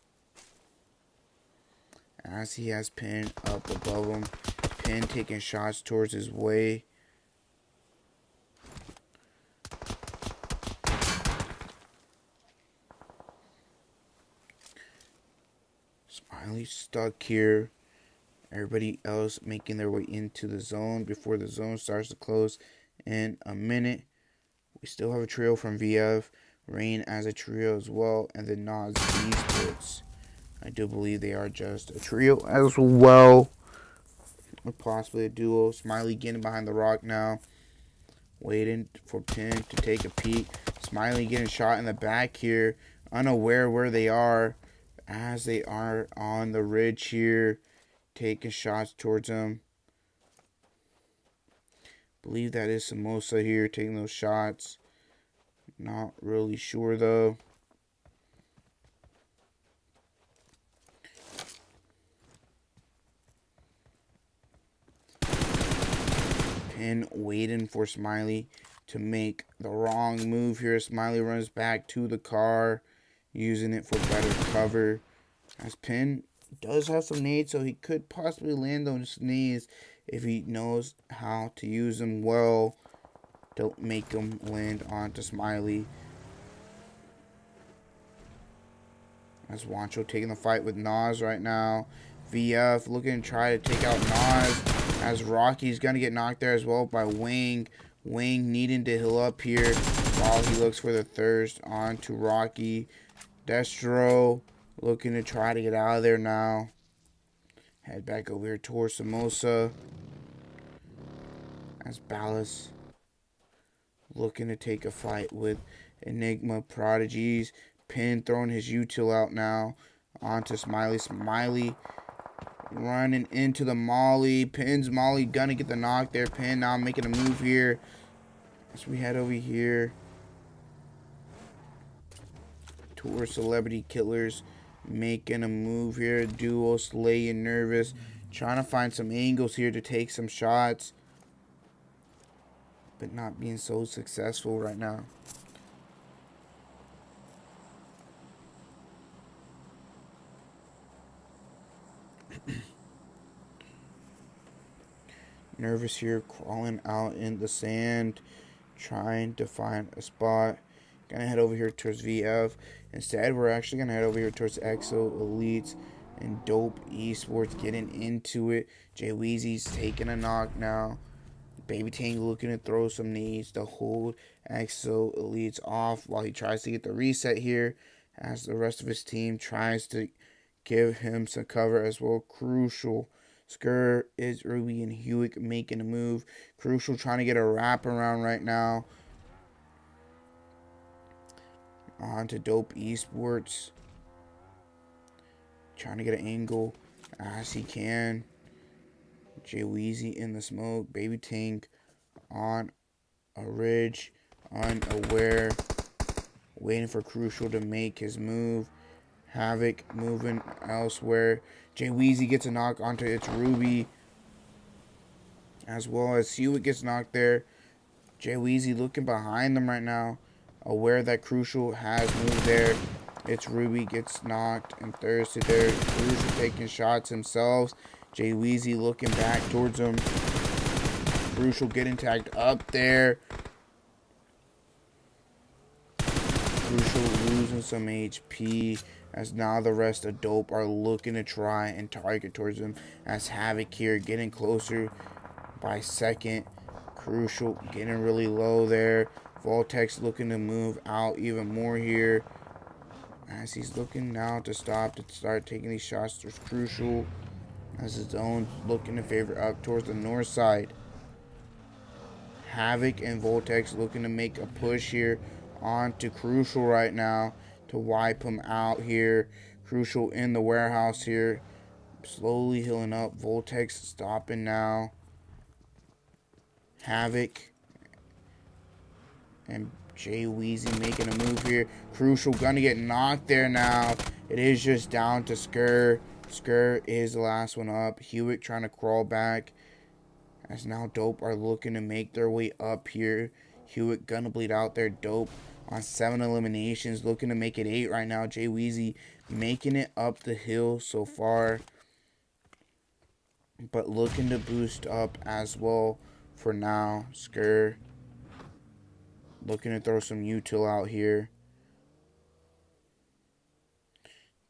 As he has Pin up above him. Pin taking shots towards his way. Smiley stuck here. Everybody else making their way into the zone before the zone starts to close in a minute. We still have a trio from VF. Rain as a trio as well. And then NOZ Esports. I do believe they are just a trio as well. Or possibly a duo. Smiley getting behind the rock now. Waiting for Pin to take a peek. Smiley getting shot in the back here. Unaware where they are. As they are on the ridge here. Taking shots towards him. Believe that is Samosa here taking those shots. Not really sure though. Pin waiting for Smiley to make the wrong move here. Smiley runs back to the car, using it for better cover. As Pin does have some nades, so he could possibly land on his knees if he knows how to use them well. Don't make them land onto Smiley. As Wancho taking the fight with NOZ right now. VF looking to try to take out NOZ. As Rocky's going to get knocked there as well by Wing. Wing needing to heal up here while he looks for the thirst onto Rocky. Destro looking to try to get out of there now. Head back over here towards Samosa. As BALLAS looking to take a fight with Enigma Prodigies. Pin throwing his util out now onto Smiley. Smiley running into the Molly. Pin's Molly gonna get the knock there. Pin now making a move here. As we head over here towards Celebrity Killers. Making a move here. Duo Slay and Nervous. Trying to find some angles here to take some shots. But not being so successful right now. Nervous here, crawling out in the sand, trying to find a spot. Gonna head over here towards VF. Instead, we're actually gonna head over here towards EXO Elites and Dope Esports, getting into it. Jay Weezy's taking a knock now. Baby Tank looking to throw some nades to hold EXO Elites off while he tries to get the reset here, as the rest of his team tries to give him some cover as well. Crucial. Skur is Ruby and Hewitt making a move. Crucial trying to get a wraparound right now. On to Dope Esports. Trying to get an angle as he can. Jay Weezy in the smoke. Baby Tank on a ridge. Unaware. Waiting for Crucial to make his move. Havoc moving elsewhere. Jay Weezy gets a knock onto its Ruby. As well as Hewitt gets knocked there. Jay Weezy looking behind them right now. Aware that Crucial has moved there. It's Ruby gets knocked and thirsty there. Crucial taking shots himself. Jay Weezy looking back towards him. Crucial getting tagged up there. Crucial losing some HP, as now the rest of Dope are looking to try and target towards him, as Havoc here getting closer by second. Crucial getting really low there. Voltex looking to move out even more here, as he's looking now to stop to start taking these shots towards Crucial, as his own looking to favor up towards the north side. Havoc and Voltex looking to make a push here onto Crucial right now to wipe him out here. Crucial in the warehouse here, slowly healing up. Voltex stopping now. Havoc and Jay Weezy making a move here. Crucial gonna get knocked there now. It is just down to Skur. Skur is the last one up. Hewitt trying to crawl back, as now Dope are looking to make their way up here. Hewitt gonna bleed out there. Dope on 7 eliminations, looking to make it 8 right now. Jay Weezy making it up the hill so far, but looking to boost up as well for now. Skur looking to throw some util out here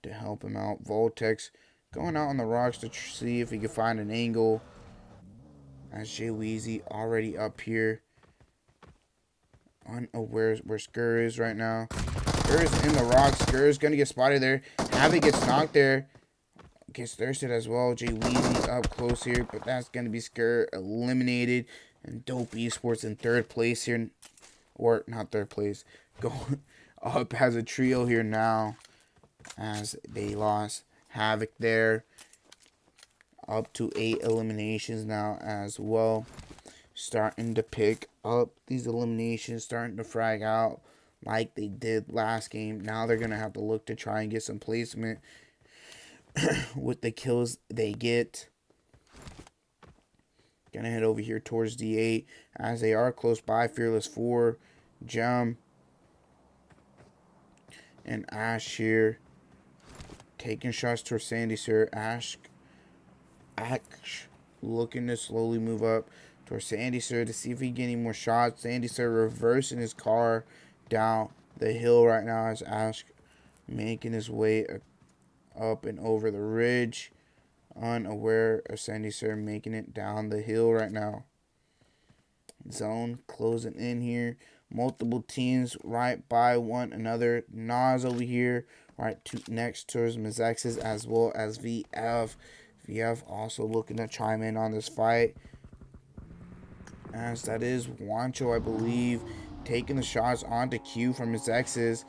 to help him out. Voltex going out on the rocks to see if he can find an angle, as Jay Weezy already up here. Unaware where Skur is right now. Skur is in the rocks. Skur is going to get spotted there. Havoc gets knocked there. Gets thirsted as well. Jay Weezy up close here, but that's going to be Skur eliminated. And Dope Esports in 3rd place here. Or not 3rd place. Going up as a trio here now, as they lost Havoc there. Up to 8 eliminations now as well. Starting to pick up these eliminations, starting to frag out like they did last game. Now they're going to have to look to try and get some placement with the kills they get. Going to head over here towards D8, as they are close by. Fearless 4, Gem, and Ash here. Taking shots towards Sandy Sir. Ash looking to slowly move up towards Sandy Sir to see if he can get any more shots. Sandy Sir reversing his car down the hill right now, as Ash making his way up and over the ridge. Unaware of Sandy Sir making it down the hill right now. Zone closing in here. Multiple teams right by one another. NOZ over here right next towards Mezexis, as well as VF. VF also looking to chime in on this fight, as that is Wancho, I believe, taking the shots onto Q from his X's.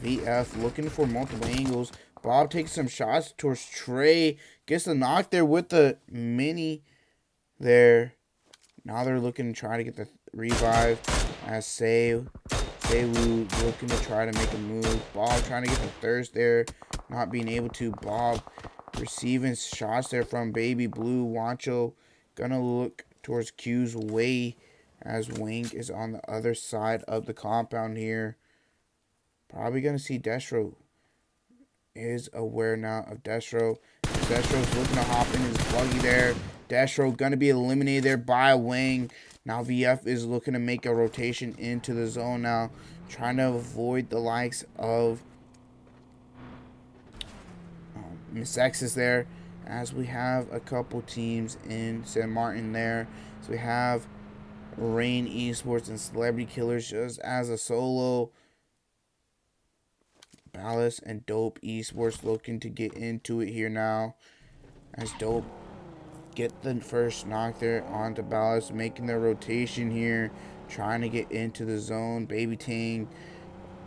VF looking for multiple angles. Bob takes some shots towards Trey. Gets the knock there with the mini there. Now they're looking to try to get the revive, as Seiwu looking to try to make a move. Bob trying to get the thirst there, not being able to. Bob receiving shots there from Baby Blue. Wancho gonna look towards Q's way, as Wink is on the other side of the compound here. Probably gonna see Destro. Is aware now of Destro. Destro's looking to hop in his buggy there, Destro going to be eliminated there by Wang. Now VF is looking to make a rotation into the zone now, trying to avoid the likes of Mezexis there, as we have a couple teams in San Martin there. So we have Rain Esports and Celebrity Killers just as a solo. BALLAS and Dope Esports looking to get into it here now, as Dope get the first knock there onto BALLAS, making their rotation here, trying to get into the zone. Baby Ting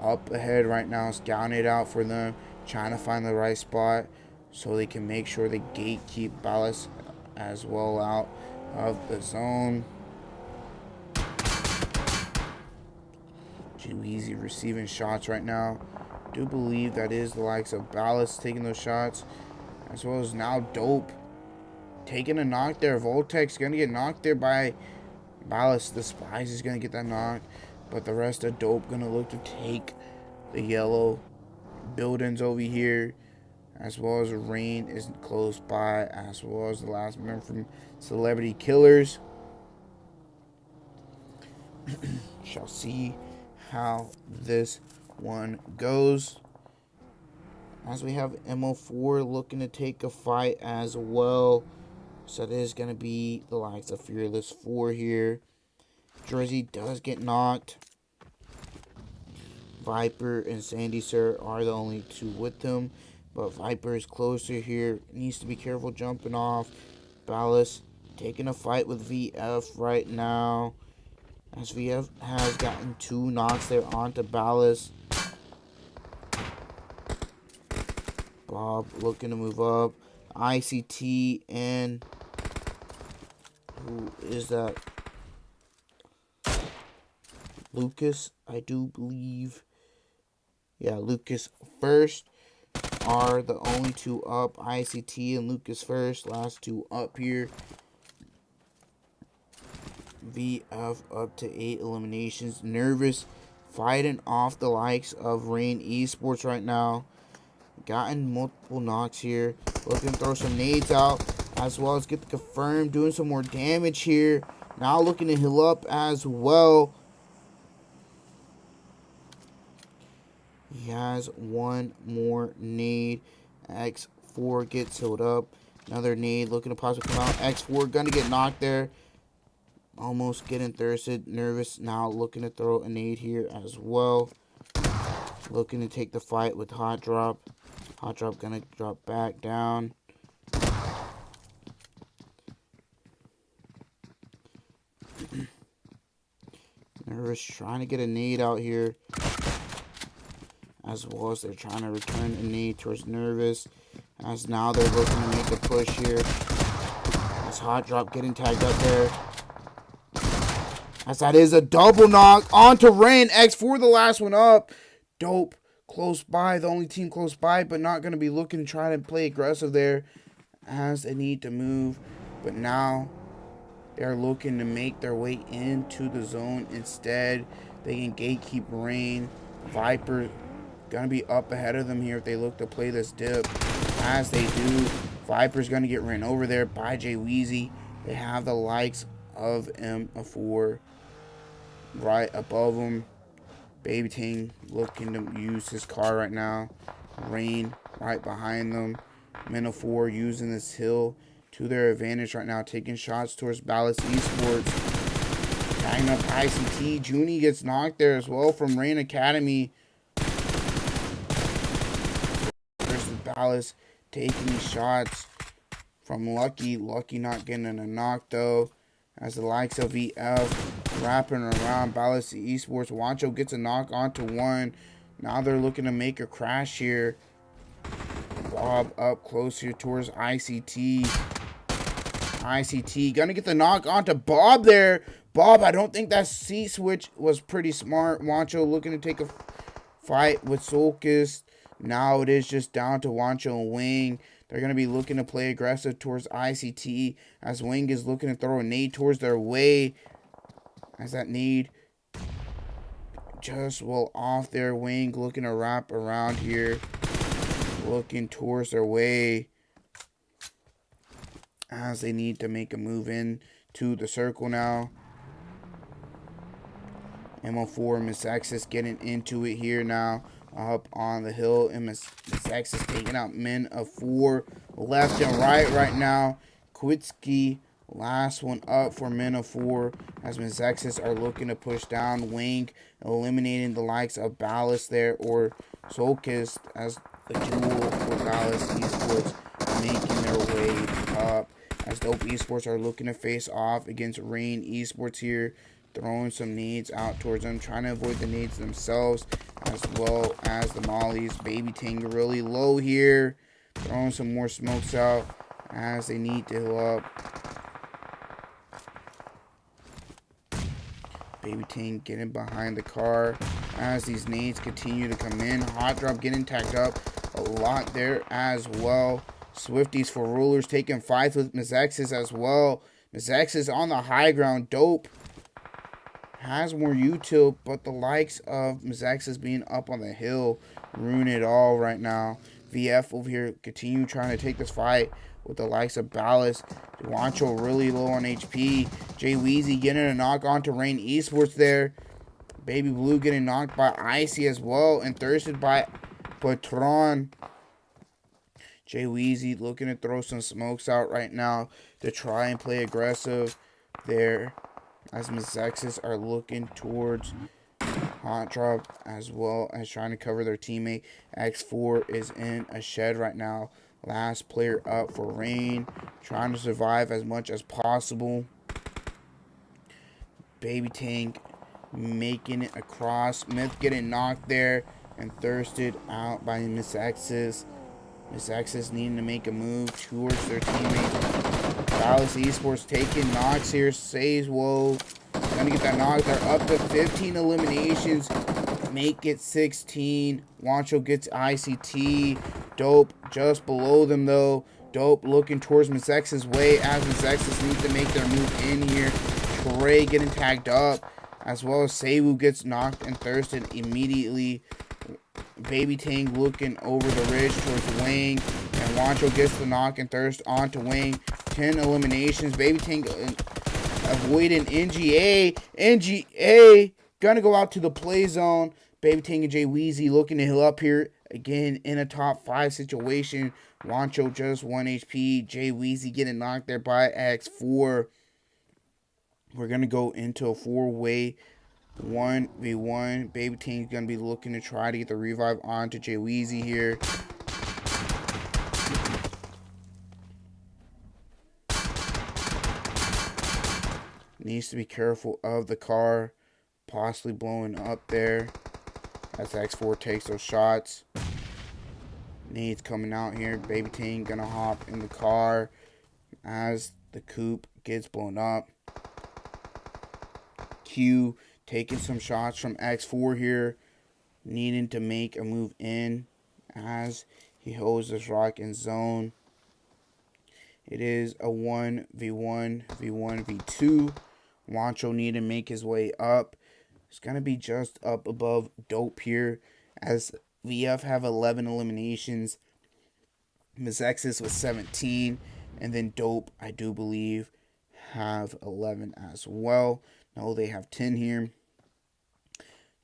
up ahead right now, scouting it out for them, trying to find the right spot so they can make sure they gatekeep BALLAS as well out of the zone. Easy receiving shots right now. Do believe that is the likes of BALLAS taking those shots, as well as now Dope taking a knock there. Voltec's gonna get knocked there by BALLAS. The Spies is gonna get that knock, but the rest of Dope gonna look to take the yellow buildings over here, as well as Rain is close by, as well as the last member from Celebrity Killers. Shall see how this one goes, as we have MO4 looking to take a fight as well. So it is going to be the likes of Fearless 4 here. Jersey does get knocked. Viper and Sandy Sir are the only two with them, but Viper is closer here. Needs to be careful jumping off. BALLAS taking a fight with VF right now, as VF has gotten 2 knocks there onto BALLAS. Bob looking to move up. ICT and who is that? Lucas, I do believe. Yeah, Lucas first are the only 2 up. ICT and Lucas first, last 2 up here. VF up to 8 eliminations. Nervous, fighting off the likes of Rain Esports right now. Gotten multiple knocks here. Looking to throw some nades out, as well as get the confirm, doing some more damage here. Now looking to heal up as well. He has 1 more nade. X4 gets healed up. Another nade looking to possibly come out. X4 gonna get knocked there. Almost getting thirsted. Nervous now looking to throw a nade here as well. Looking to take the fight with Hot Drop. Hot Drop gonna drop back down. Nervous trying to get a nade out here, as well as they're trying to return a nade towards Nervous, as now they're looking to make a push here. As Hot Drop getting tagged up there, as that is a double knock onto Rain. X4 the last one up. Dope close by, the only team close by, but not going to be looking to try to play aggressive there, as they need to move. But now they're looking to make their way into the zone instead. They can gatekeep Rain. Viper going to be up ahead of them here if they look to play this dip. As they do, Viper's going to get ran over there by Jay Weezy. They have the likes of M4 right above them. Baby Ting looking to use his car right now. Rain right behind them. Men4 using this hill to their advantage right now, taking shots towards BALLAS Esports. Tying up ICT. Zohnny gets knocked there as well from Rain Academy. Versus BALLAS taking these shots from Lucky. Lucky not getting a knock though, as the likes of VF wrapping around BALLAS Esports. Wancho gets a knock onto 1. Now they're looking to make a crash here. Bob up close here towards ICT. ICT gonna get the knock onto Bob there. Bob, I don't think that C switch was pretty smart. Wancho looking to take a fight with Solkis. Now it is just down to Wancho and Wing. They're going to be looking to play aggressive towards ICT, as Wing is looking to throw a nade towards their way. As that nade just well off their Wing, looking to wrap around here, looking towards their way. as they need to make a move in to the circle now. MO4, Mezexis getting into it here now. Up on the hill, and Mezexis taking out men of 4 left and right now. Kwitsky, last one up for men of 4, as Mezexis are looking to push down Wing, eliminating the likes of BALLAS there, or Solkist, as the duel for BALLAS Esports making their way up, as Dope Esports are looking to face off against Rain Esports here, throwing some nades out towards them, trying to avoid the nades themselves, as well as the mollies. Baby Tang really low here, throwing some more smokes out as they need to heal up. Baby Tang getting behind the car as these nades continue to come in. Hot Drop getting tagged up a lot there as well. Swifties for Rulers taking fights with Mezexis as well. Mezexis on the high ground. Dope has more util, but the likes of Mezexis being up on the hill ruin it all right now. VF over here continue trying to take this fight with the likes of BALLAS. Wancho really low on HP. Jay Weezy getting a knock onto Rain Esports there. Baby Blue getting knocked by Icy as well, and thirsted by Patron. Jay Weezy looking to throw some smokes out right now to try and play aggressive there, as Mezexis are looking towards Hot Drop as well as trying to cover their teammate. X4 is in a shed right now. Last player up for Rain, trying to survive as much as possible. Baby Tank making it across. Myth getting knocked there and thirsted out by Mezexis. Mezexis needing to make a move towards their teammate. BALLAS Esports taking knocks here. Says, whoa. Gonna get that knock. They're up to 15 eliminations. Make it 16. Wancho gets ICT. Dope just below them, though. Dope looking towards Mezexis' way as Mezexis needs to make their move in here. Trey getting tagged up, as well as Seiwu gets knocked and thirsted immediately. Baby Tang looking over the ridge towards Wang, and Wancho gets the knock and thirst onto Wang. 10 eliminations. Baby Tang avoiding NGA. NGA gonna go out to the play zone. Baby Tang and Jay Weezy looking to heal up here again in a top 5 situation. Wancho just 1 HP. Jay Weezy getting knocked there by X4. We're gonna go into a 4-way 1v1. Baby Tang's gonna be looking to try to get the revive onto Jay Weezy here. Needs to be careful of the car possibly blowing up there as X4 takes those shots. Needs coming out here. Baby Tang gonna hop in the car as the coupe gets blown up. Q taking some shots from X4 here, needing to make a move in as he holds this rock in zone. It is a 1v1, v1, v2. Wancho need to make his way up. It's going to be just up above Dope here, as VF have 11 eliminations. Mezexis with 17, and then Dope, I do believe, have 11 as well. No, they have 10 here.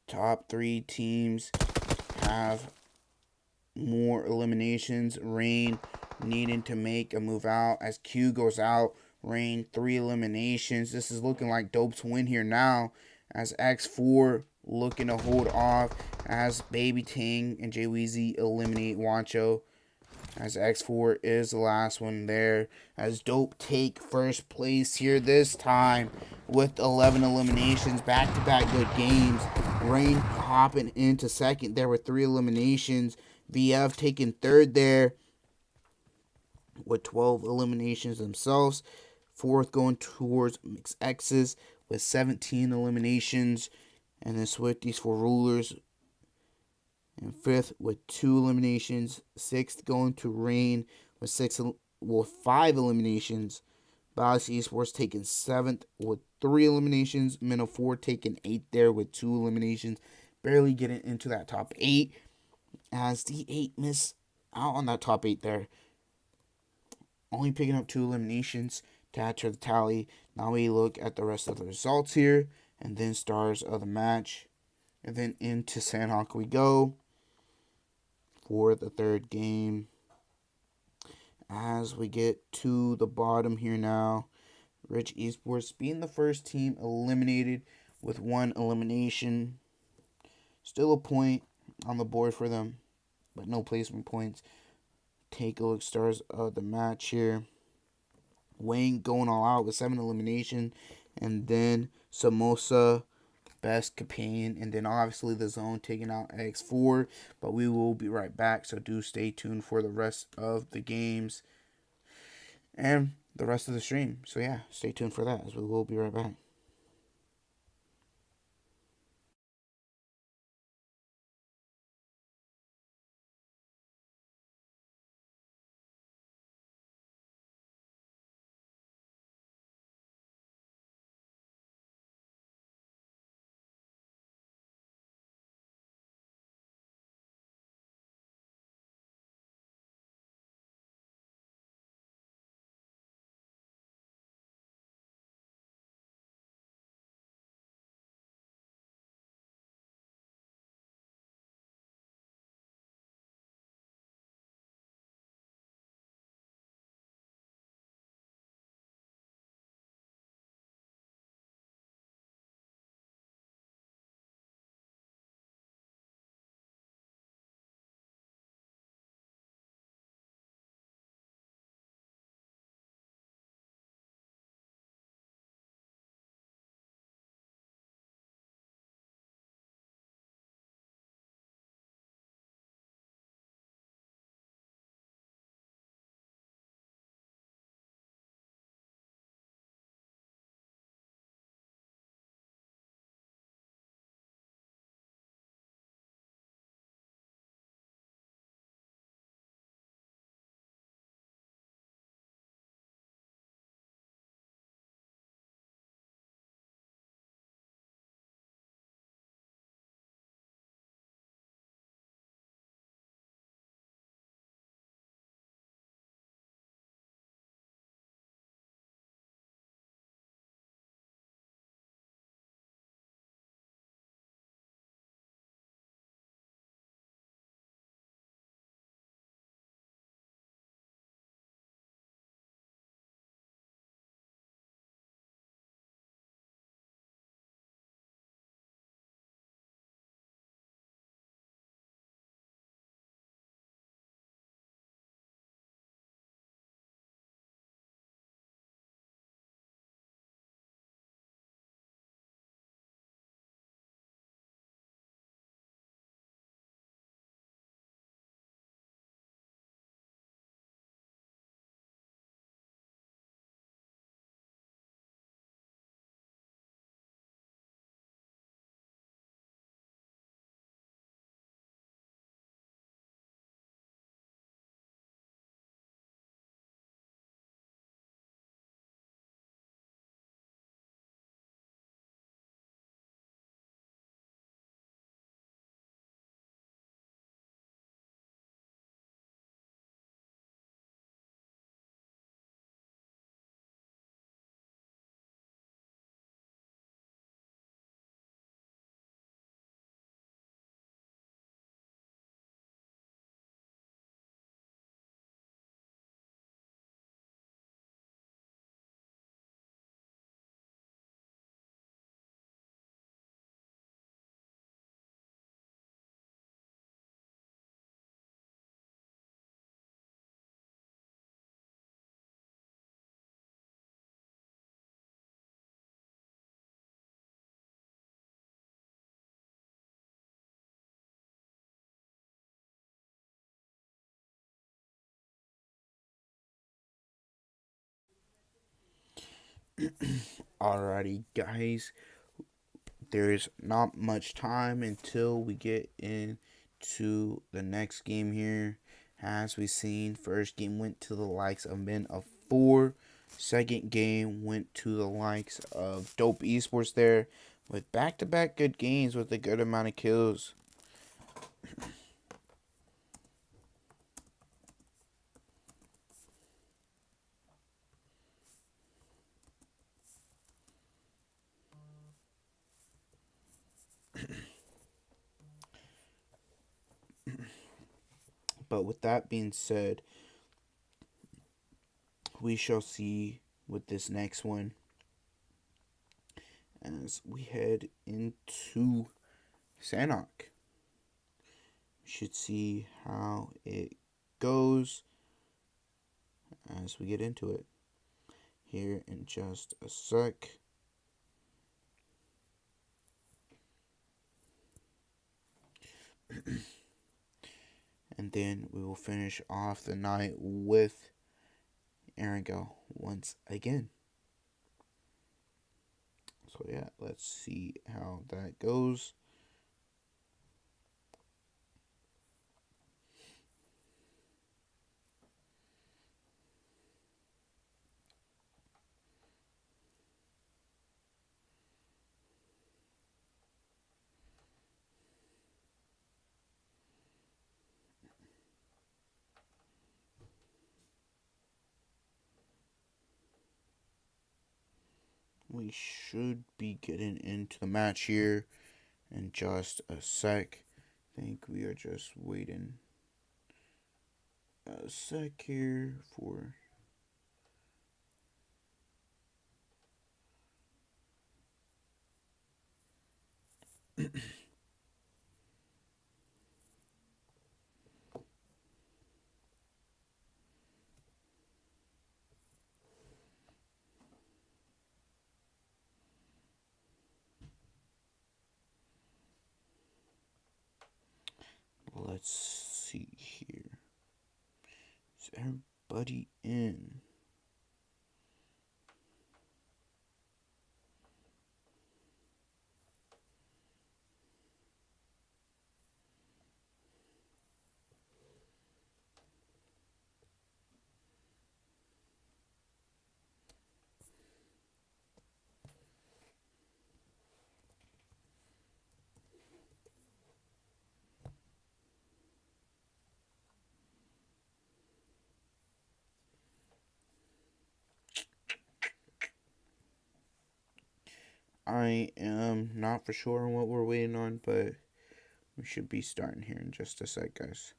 Top 3 teams have more eliminations. Rain needing to make a move out as Q goes out. Rain 3 eliminations. This is looking like Dope's win here now, as X4 looking to hold off as Baby Tang and Jay Weezy eliminate Wancho, as X4 is the last one there, as Dope take first place here this time with 11 eliminations, back-to-back good games. Rain hopping into second there with 3 eliminations. VF taking third there with 12 eliminations themselves. Fourth going towards Mezexis with 17 eliminations. And then Swifties For Rulers in fifth with 2 eliminations. Sixth going to Rain with 5 eliminations. BALLAS Esports taking 7th with 3 eliminations. Minnow 4 taking 8th there with 2 eliminations. Barely getting into that top 8, as the 8 miss out on that top 8 there. only picking up 2 eliminations to add to the tally. Now we look at the rest of the results here, and then stars of the match. And then into Sandhawk we go for the third game. As we get to the bottom here now, Rich Esports being the first team eliminated with 1 elimination. Still a point on the board for them, but no placement points. Take a look, stars of the match here. Wayne going all out with 7 elimination, and then Samosa, best companion, and then obviously the zone taking out X4. But we will be right back, so do stay tuned for the rest of the games and the rest of the stream. So yeah, stay tuned for that, as we will be right back. Alrighty, guys. There's not much time until we get into the next game here. As we've seen, first game went to the likes of men of 4. Second game went to the likes of Dope Esports there, with back-to-back good games with a good amount of kills. But with that being said, we shall see with this next one as we head into Sanhok. We should see how it goes as we get into it here in just a sec. And then we will finish off the night with Erangel once again. So yeah, let's see how that goes. We should be getting into the match here in just a sec. I think we are just waiting a sec here for let's see here. Is everybody in? I am not for sure on what we're waiting on, but we should be starting here in just a sec, guys.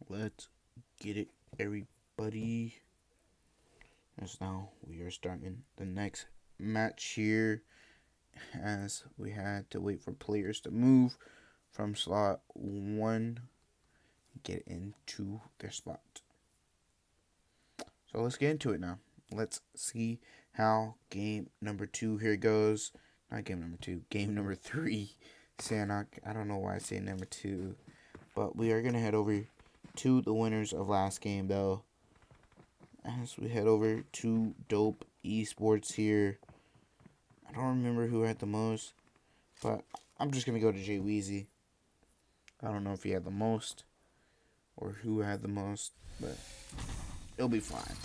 Let's get it, everybody. As now we are starting the next match here, as we had to wait for players to move from slot 1, get into their spot. So let's get into it now. Let's see how game number 2 here goes. Not game number 2, game number 3. Sanhok. I don't know why I say number 2. But we are going to head over to the winners of last game, though. As we head over to Dope Esports here. I don't remember who had the most, but I'm just going to go to Jay Weezy. I don't know if he had the most or who had the most, but it'll be fine.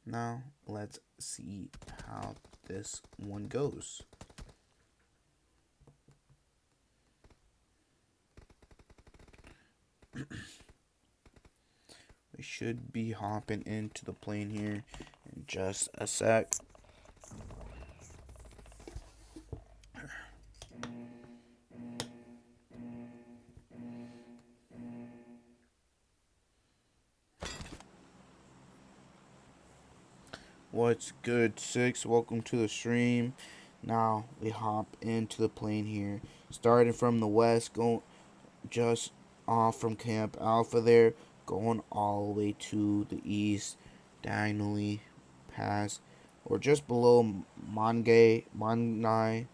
Now, let's see how this one goes. We should be hopping into the plane here in just a sec. What's good, Six? Welcome to the stream. Now we hop into the plane here, starting from the west, going just off from Camp Alpha there, going all the way to the east, diagonally past or just below Mongai, Mongai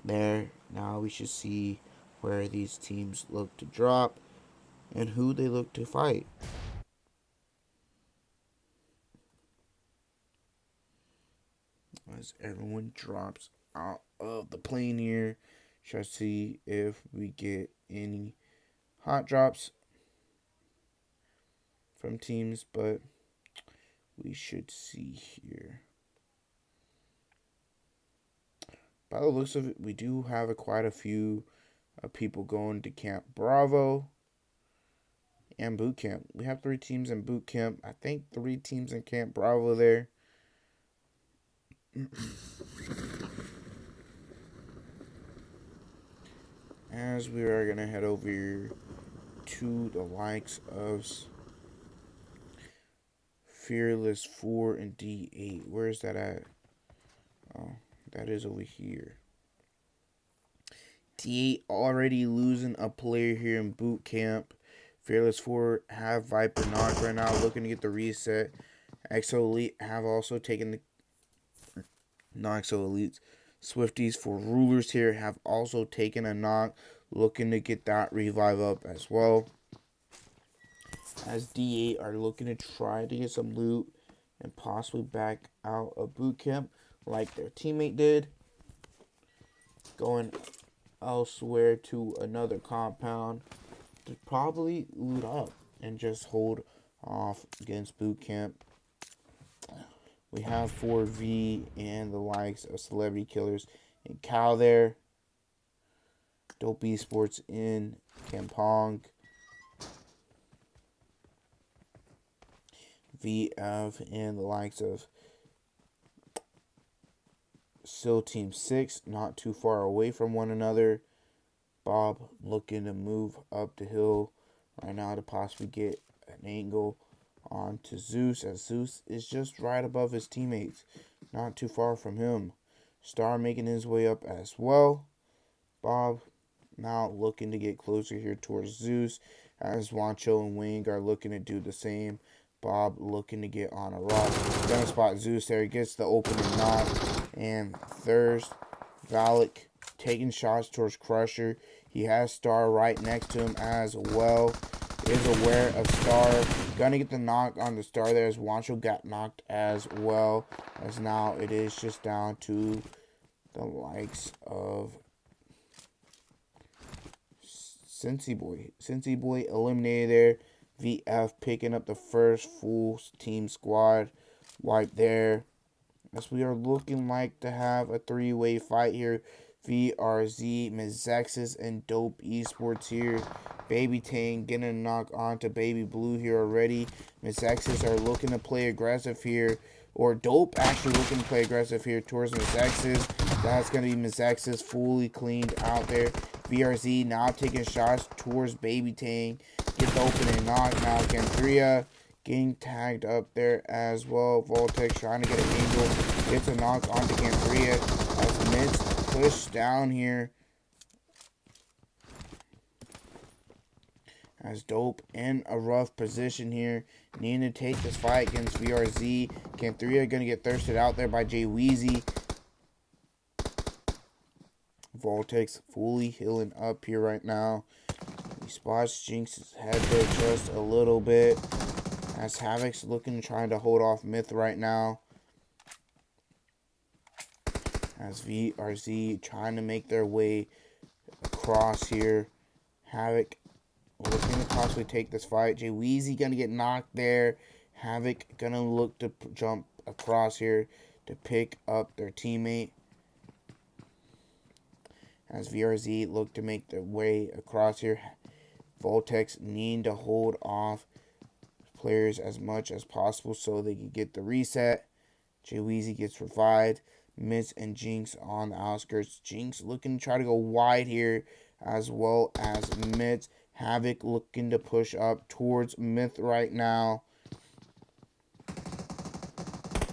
there. Now we should see where these teams look to drop. and who they look to fight. As everyone drops out of the plane here, shall see if we get any hot drops from teams, but we should see here. By the looks of it, we do have quite a few people going to Camp Bravo and Boot Camp. We have 3 teams in Boot Camp. I think 3 teams in Camp Bravo there. As we are going to head over here to the likes of Fearless 4 and D8. Where is that at? Oh, that is over here. D8 already losing a player here in Boot Camp. Fearless 4 have Viper knocked right now, looking to get the reset. Exo Elite have also taken the non-Exo Elites. Swifties For Rulers here have also taken a knock, looking to get that revive up as well. As D8 are looking to try to get some loot and possibly back out of Boot Camp like their teammate did. Going elsewhere to another compound to probably loot up and just hold off against Boot Camp. We have 4V and the likes of Celebrity Killers and Cal there. Dope Esports in Kampong. VF and the likes of SEAL Team 6, not too far away from one another. Bob looking to move up the hill right now to possibly get an angle onto Zeus, as Zeus is just right above his teammates, not too far from him. Star making his way up as well. Bob now looking to get closer here towards Zeus, as Wancho and Wing are looking to do the same. Bob looking to get on a rock. Gonna spot Zeus there. He gets the opening knock. And Thirst, Valak taking shots towards Crusher. He has Star right next to him as well. Is aware of Star. Gonna get the knock on the Star there, as Wancho got knocked as well. As now it is just down to the likes of Cincy Boy. Cincy Boy eliminated there. VF picking up the first full team squad wipe there. As we are looking like to have a 3-way fight here. VRZ, Mezexis, and Dope Esports here. Baby Tang getting a knock onto Baby Blue here already. Mezexis are looking to play aggressive here. Or Dope actually looking to play aggressive here towards Mezexis. That's going to be Mezexis fully cleaned out there. VRZ now taking shots towards Baby Tang. Get the opening knock now. Ganthria getting tagged up there as well. Voltex trying to get an angle. Gets a knock onto Ganthria as Mids push down here. As Dope in a rough position here. Needing to take this fight against VRZ. Ganthria going to get thirsted out there by Jay Weezy. Voltex fully healing up here right now. He spots Jinx's head there just a little bit. As Havoc's looking, trying to hold off Myth right now. As VRZ trying to make their way across here. Havoc looking to possibly take this fight. Jay Weezy gonna get knocked there. Havoc gonna look to jump across here to pick up their teammate. As VRZ look to make their way across here. Voltex need to hold off players as much as possible so they can get the reset. Jay Weezy gets revived. Miz and Jinx on the outskirts. Jinx looking to try to go wide here, as well as Miz. Havoc looking to push up towards Myth right now.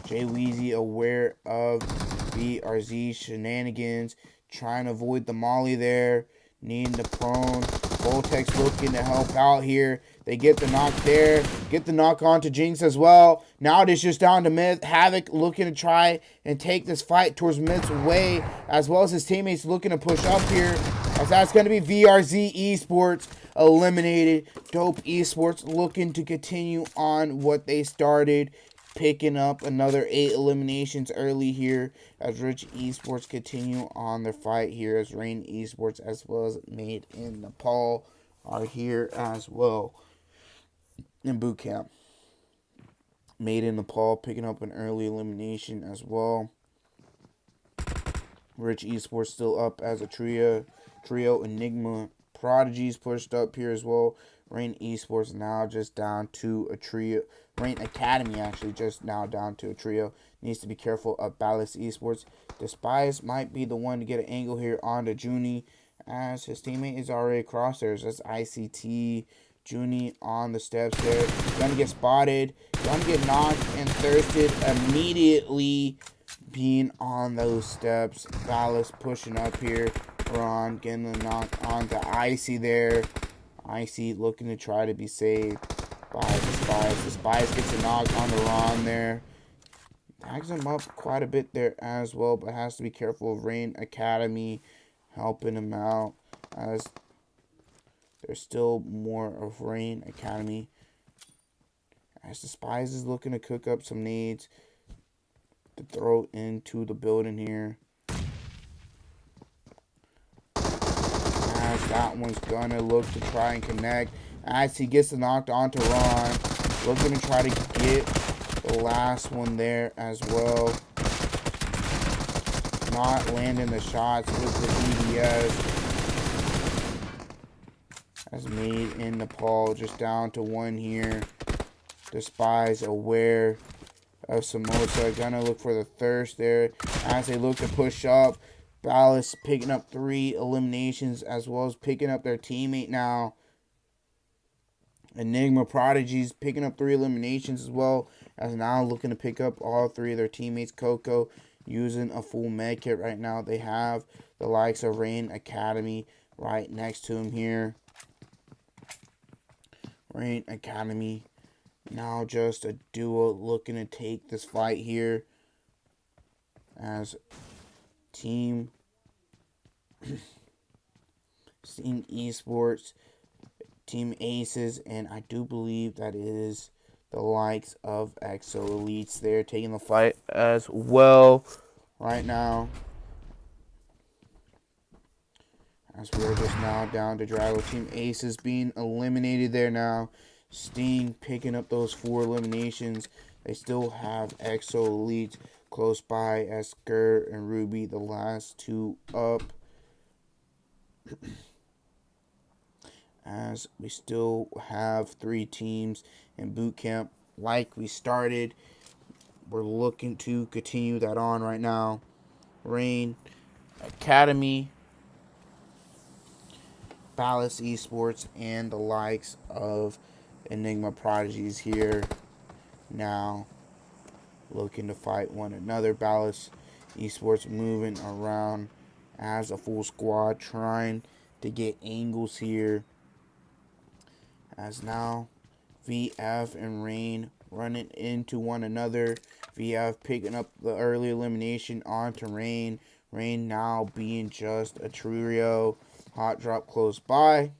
Jay Weezy aware of VRZ shenanigans. Trying to avoid the molly there. Needing the prone. Voltex looking to help out here. They get the knock there. Get the knock on to Jinx as well. Now it is just down to Myth. Havoc looking to try and take this fight towards Myth's way, as well as his teammates looking to push up here. As that's going to be VRZ Esports eliminated. Dope Esports looking to continue on what they started, picking up another 8 eliminations early here as Rich Esports continue on their fight here as Rain Esports as well as Made in NEPAL are here as well in boot camp. Made in NEPAL picking up an early elimination as well. Rich Esports still up as a trio. Enigma Prodigy's pushed up here as well. Rain Esports now just down to a trio. Rain Academy actually just now down to a trio. Needs to be careful of BALLAS Esports. Despise might be the one to get an angle here onto Zohnny as his teammate is already across there. So that's ICT. Zohnny on the steps there. Gonna get spotted. Gonna get knocked and thirsted immediately. Being on those steps. BALLAS pushing up here. Ron getting the knock onto Icy there. Icy looking to try to be saved by Despise. Despise gets a knock on the Ron there. Tags him up quite a bit there as well, but has to be careful of Rain Academy helping him out as there's still more of Rain Academy. As Despise is looking to cook up some nades to throw into the building here. As that one's gonna look to try and connect. As he gets knocked onto Ron. Looking to try to get the last one there as well. Not landing the shots with the DDS. As Made in NEPAL just down to one here. Despise aware of Samosa. Gonna look for the thirst there as they look to push up. BALLAS picking up 3 eliminations as well as picking up their teammate now. Enigma Prodigy's picking up 3 eliminations as well as now looking to pick up all 3 of their teammates. Coco using a full med kit right now. They have the likes of Rain Academy right next to him here. Rain Academy now just a duo looking to take this fight here as Team Sting Esports, Team Aces, and I do believe that is the likes of Exo Elites there taking the fight as well right now. As we are just now down to Drago. Team Aces being eliminated there now. Sting picking up those 4 eliminations. They still have Exo Elite close by as Skirt and Ruby, the last 2 up. As we still have 3 teams in boot camp like we started. We're looking to continue that on right now. Rain Academy, BALLAS Esports, and the likes of Enigma Prodigies here now looking to fight one another. BALLAS Esports moving around as a full squad trying to get angles here as now VF and Rain running into one another. VF picking up the early elimination onto Rain. Rain now being just a trio. Hot drop close by.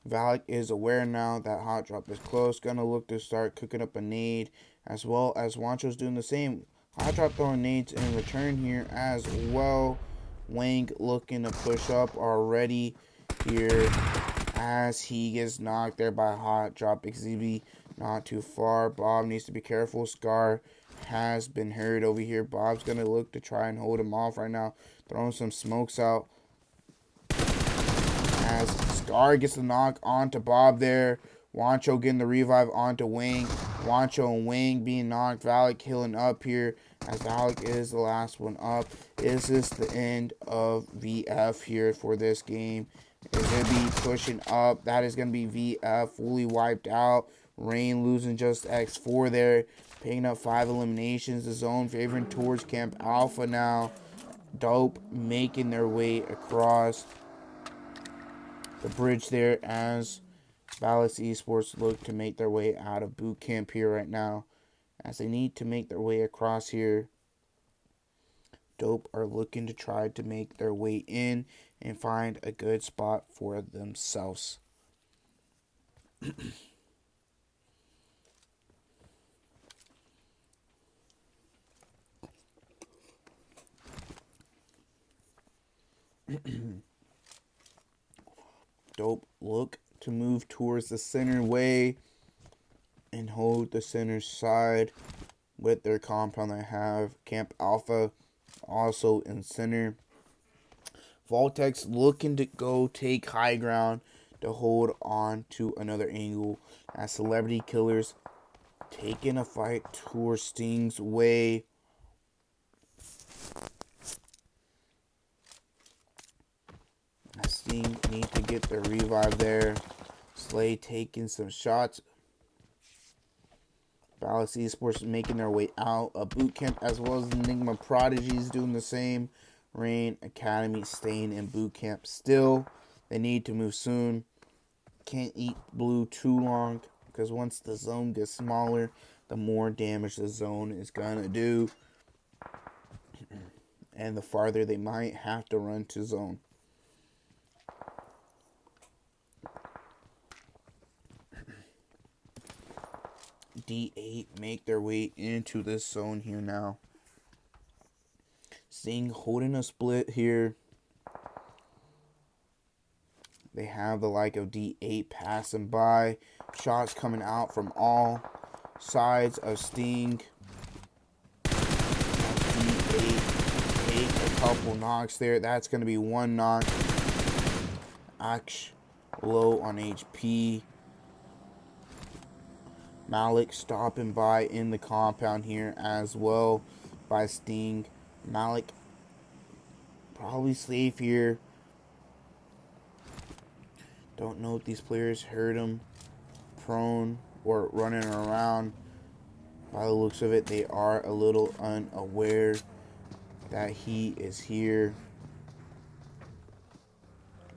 Valak is aware now that hot drop is close. Gonna look to start cooking up a nade as well as Wancho's doing the same. Hot drop throwing nades in return here as well. Wang looking to push up already here as he gets knocked there by hot drop. XZB not too far. Bob needs to be careful. Scar has been hurt over here. Bob's gonna look to try and hold him off right now. Throwing some smokes out. As Scar gets the knock onto Bob there. Wancho getting the revive onto Wang. Wancho and Wang being knocked. Valak healing up here as Valak is the last one up. Is this the end of VF here for this game? Is going to be pushing up. That is going to be VF fully wiped out. Rain losing just X4 there. Picking up 5 eliminations. The zone favoring towards Camp Alpha now. Dope making their way across the bridge there as BALLAS Esports look to make their way out of boot camp here right now. As they need to make their way across here. Dope are looking to try to make their way in and find a good spot for themselves. Dope look to move towards the center way and hold the center side with their compound they have. Camp Alpha also in center. Voltex looking to go take high ground to hold on to another angle as Celebrity Killers taking a fight towards Sting's way. Sting need to get the revive there. Slay taking some shots. BALLAS Esports making their way out. A boot camp as well as Enigma Prodigy is doing the same. Rain Academy staying in boot camp still. They need to move soon. Can't eat blue too long because once the zone gets smaller, the more damage the zone is going to do. And the farther they might have to run to zone. D8 make their way into this zone here now. Sting holding a split here. They have the like of D8 passing by. Shots coming out from all sides of Sting. D8 take a couple knocks there. That's going to be one knock. Ash low on HP. Malik stopping by in the compound here as well by Sting. Malik probably safe here. Don't know if these players heard him prone or running around. By the looks of it, they are a little unaware that he is here.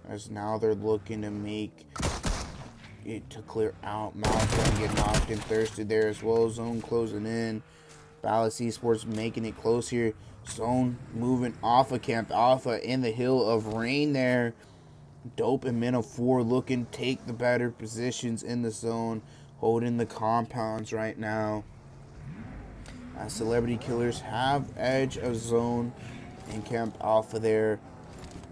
As now they're looking to make it to clear out. Malik's going to get knocked and thirsted there as well. Zone closing in. BALLAS Esports making it close here. Zone moving off of Camp Alpha in the hill of Rain there. Dope and Men of 4 looking to take the better positions in the zone. Holding the compounds right now. As Celebrity Killers have edge of zone and Camp Alpha there.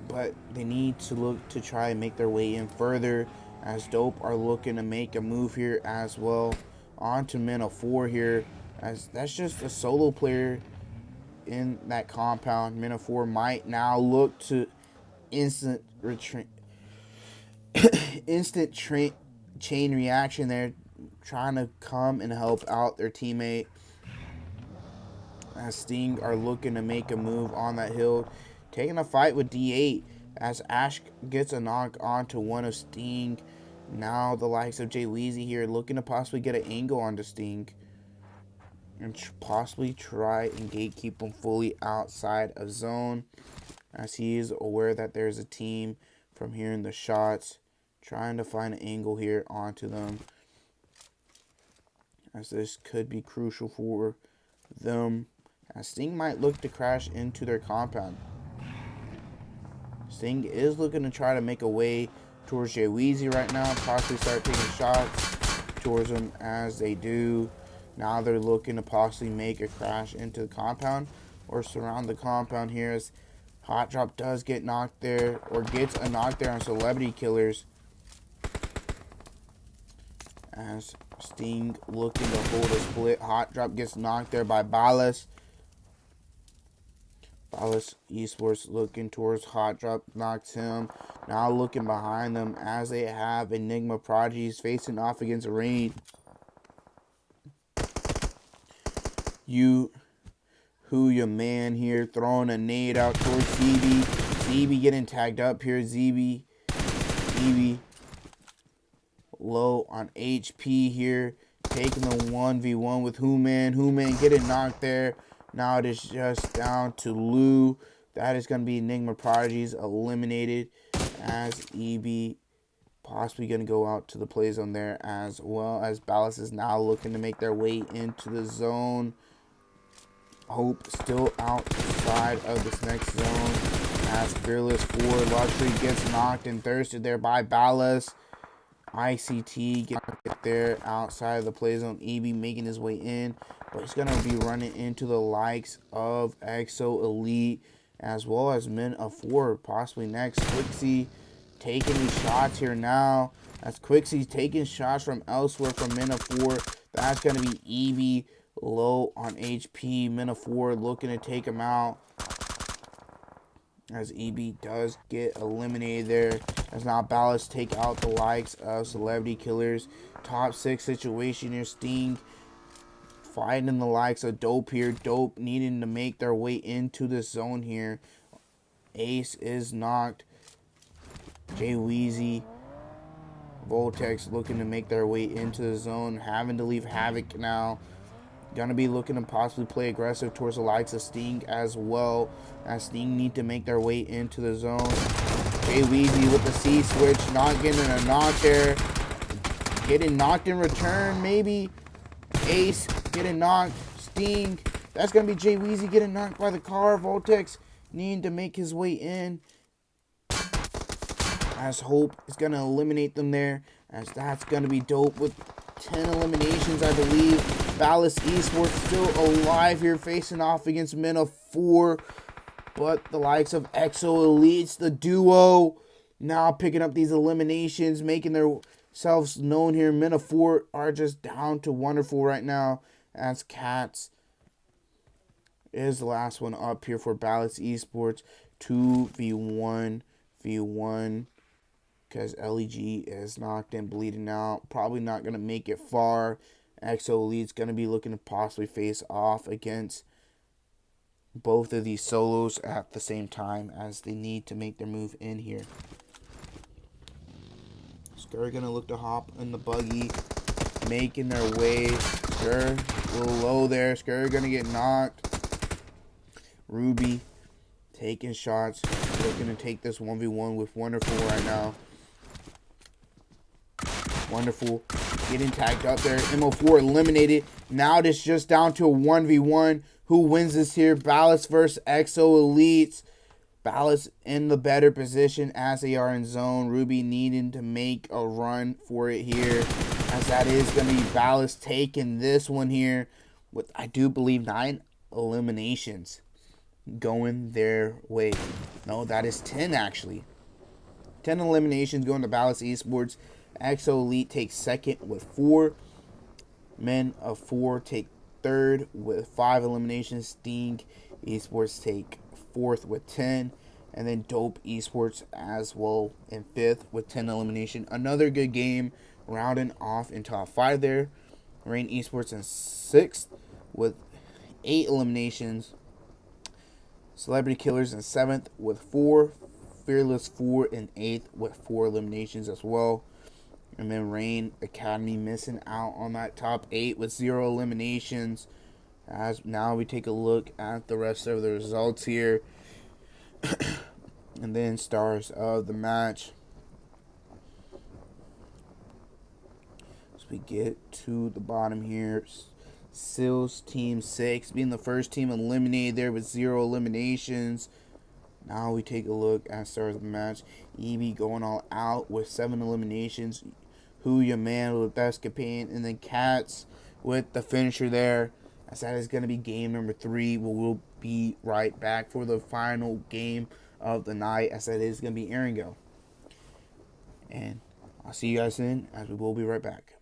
But they need to look to try and make their way in further. As Dope are looking to make a move here as well. On to Men of 4 here. As that's just a solo player in that compound. Men of 4 might now look to instant retreat. Chain reaction there. Trying to come and help out their teammate. As Sting are looking to make a move on that hill. Taking a fight with D8. As Ash gets a knock onto one of Sting. Now the likes of Jay Weezy here looking to possibly get an angle onto Sting. And possibly try and gatekeep him fully outside of zone. As he is aware that there's a team from hearing the shots. Trying to find an angle here onto them. As this could be crucial for them. As Sting might look to crash into their compound. Sting is looking to try to make a way towards Jay Weezy right now. Possibly start taking shots towards him as they do. Now they're looking to possibly make a crash into the compound or surround the compound here as Hot Drop does get knocked there or gets a knock there on Celebrity Killers. As Sting looking to hold a split. Hot Drop gets knocked there by BALLAS. BALLAS Esports looking towards Hot Drop, knocks him. Now looking behind them as they have Enigma Prodigy facing off against Rain. Your man here throwing a nade out towards ZB. ZB getting tagged up here. ZB low on HP here. Taking the 1v1 with Who-Man. Who-Man getting knocked there. Now it is just down to Lou. That is going to be Enigma Prodigies eliminated as EB possibly going to go out to the play zone there as well as BALLAS is now looking to make their way into the zone. Hope still outside of this next zone As Fearless 4 Luxury gets knocked and thirsted there by BALLAS. ICT gets there outside of the play zone. EB making his way in, but he's going to be running into the likes of EXO Elite as well as Men of 4, possibly next. Quixie taking these shots here now. As Quixie's taking shots from elsewhere from Men of 4. That's going to be EB low on HP. Men of 4 looking to take him out. As EB does get eliminated there. As now BALLAS take out the likes of Celebrity Killers. Top 6 situation here. Sting fighting the likes of Dope here. Dope needing to make their way into the zone here. Ace is knocked. Jay Weezy, Voltex looking to make their way into the zone. Having to leave Havoc now. Gonna be looking to possibly play aggressive towards the likes of Sting as well. As Sting need to make their way into the zone. Jay Weezy with the C switch, not getting a knock there. Getting knocked in return, maybe. Ace getting knocked. Sting. That's gonna be Jay Weezy getting knocked by the car. Voltex needing to make his way in. As Hope is gonna eliminate them there. As that's gonna be Dope with 10 eliminations, I believe. BALLAS Esports still alive here, facing off against Men of 4. But the likes of EXO Elites, the duo, now picking up these eliminations, making themselves known here. Men of 4 are just down to Wonderful right now. As Cats is the last one up here for BALLAS Esports. 2v1 v1. Because LEG is knocked and bleeding out. Probably not going to make it far. EXO Elite's going to be looking to possibly face off against both of these solos at the same time as they need to make their move in here. Skur going to look to hop in the buggy. Making their way. Skur a little low there. Skur going to get knocked. Ruby taking shots. Looking to take this 1v1 with Wonderful right now. Wonderful getting tagged up there. MO4 eliminated. Now it's just down to a 1v1. Who wins this here? BALLAS versus EXO Elites. BALLAS in the better position as they are in zone. Ruby needing to make a run for it here. As that is going to be BALLAS taking this one here. With, I do believe, 9 eliminations going their way. No, that is 10 actually. 10 eliminations going to BALLAS Esports. EXO Elite takes second with 4. Men of 4 take third with 5 eliminations. Sting Esports take fourth with 10. And then Dope Esports as well in 5th with 10 elimination. Another good game rounding off in top 5 there. Rain Esports in 6th with 8 eliminations. Celebrity Killers in 7th with 4. Fearless 4 in 8th with 4 eliminations as well. And then Rain Academy missing out on that top 8 with 0 eliminations. As now we take a look at the rest of the results here. And then stars of the match. As we get to the bottom here. Sills Team 6 being the first team eliminated there with 0 eliminations. Now we take a look at stars of the match. EB going all out with 7 eliminations. Who Your Man with best companion. And then Cats with the finisher there. As that is going to be game number 3. We'll be right back for the final game of the night. As that is going to be Eringo. And I'll see you guys then, as we will be right back.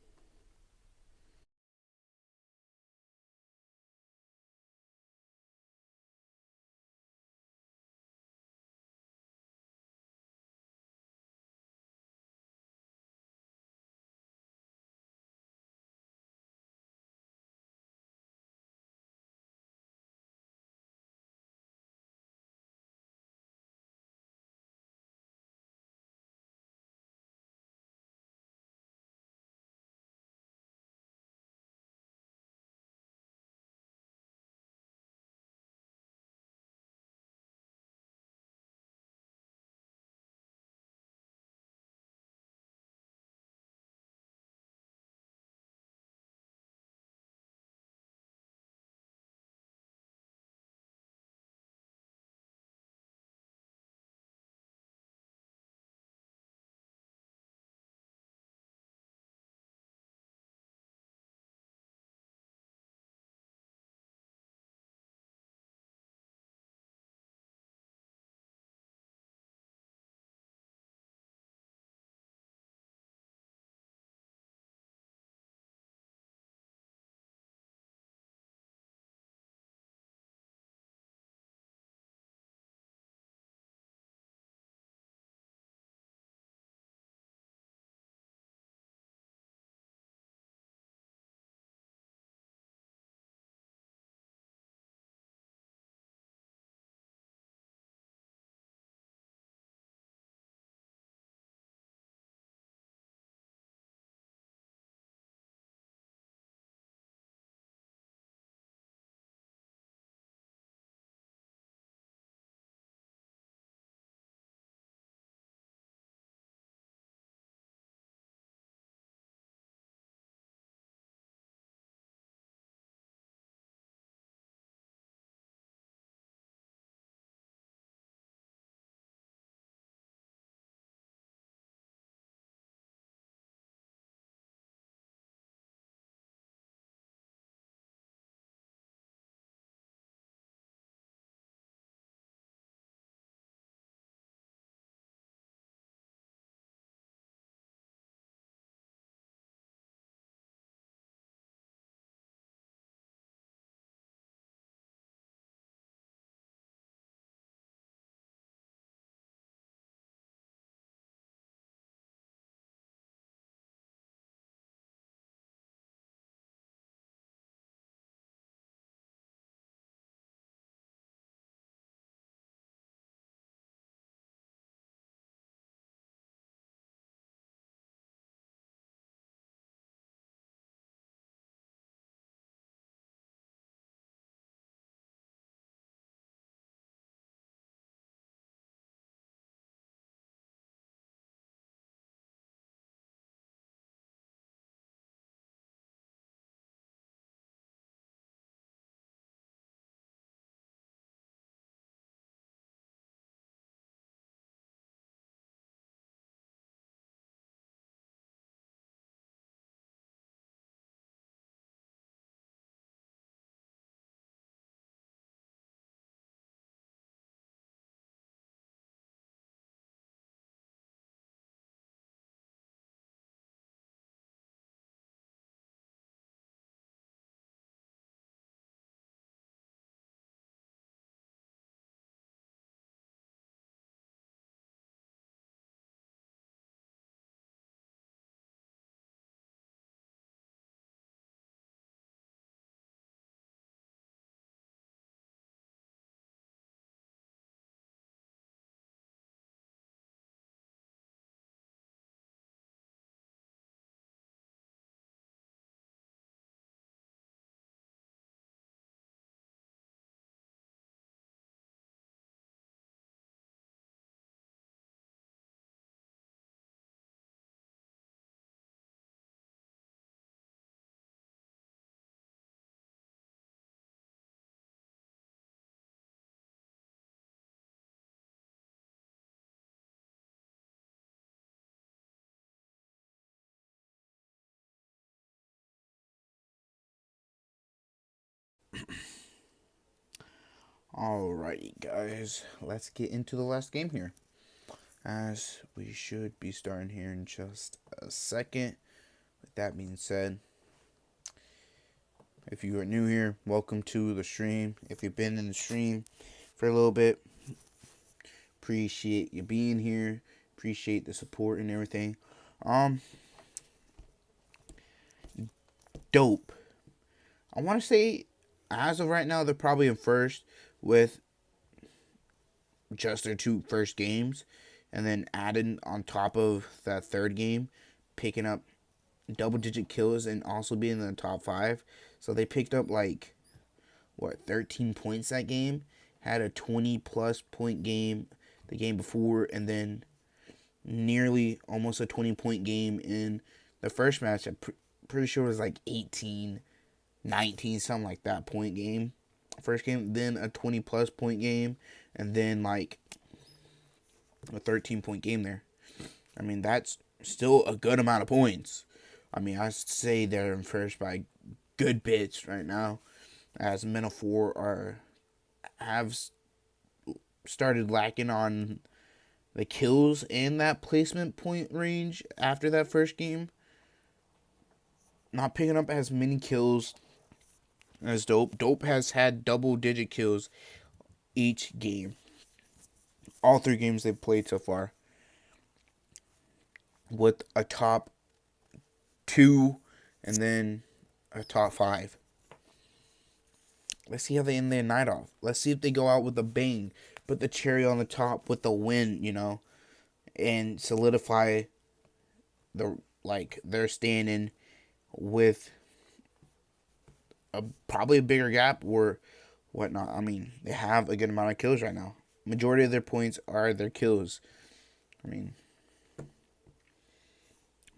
Alrighty, guys, let's get into the last game here, as we should be starting here in just a second. With that being said, if you are new here, welcome to the stream. If you've been in the stream for a little bit, appreciate you being here. Appreciate the support and everything. Dope. I want to say, as of right now, they're probably in first with just their two first games, and then added on top of that third game, picking up double-digit kills and also being in the top 5. So they picked up 13 points that game. Had a 20-plus point game the game before, and then nearly almost a 20-point game in the first match. I'm pretty sure it was 18, 19, something like that point game. First game, then a 20-plus point game, and then a 13-point game there. I mean, that's still a good amount of points. I mean, I say they're in first by good bits right now, as Men 4 have started lacking on the kills and that placement point range after that first game. Not picking up as many kills as Dope. Dope has had double-digit kills each game. All 3 games they've played so far, with a top 2 and then a top 5. Let's see how they end their night off. Let's see if they go out with a bang, put the cherry on the top with the win, and solidify their standing with probably a bigger gap or whatnot. I mean, they have a good amount of kills right now. Majority of their points are their kills. I mean,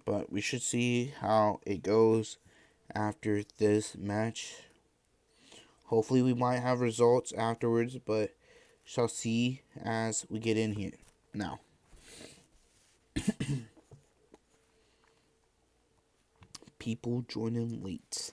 but we should see how it goes after this match. Hopefully we might have results afterwards, but shall see as we get in here. Now, people joining late.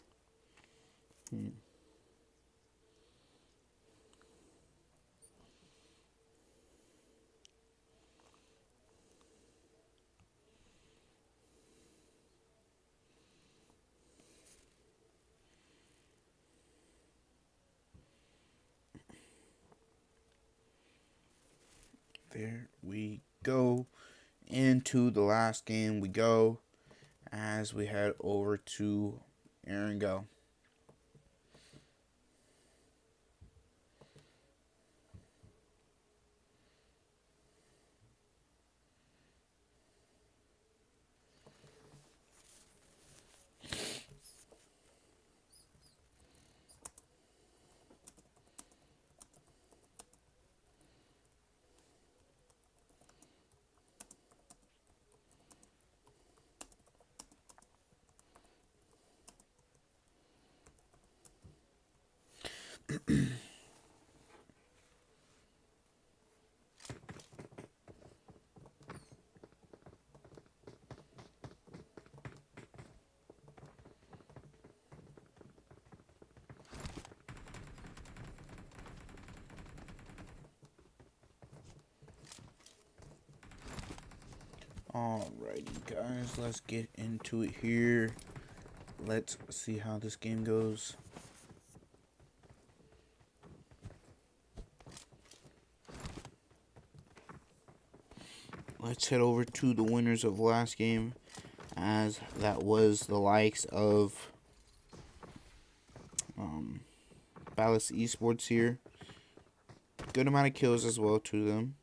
There we go. Into the last game we go, as we head over to Aaron Go. Alrighty, guys, let's get into it here. Let's see how this game goes. Let's head over to the winners of last game, as that was the likes of BALLAS Esports here. Good amount of kills as well to them.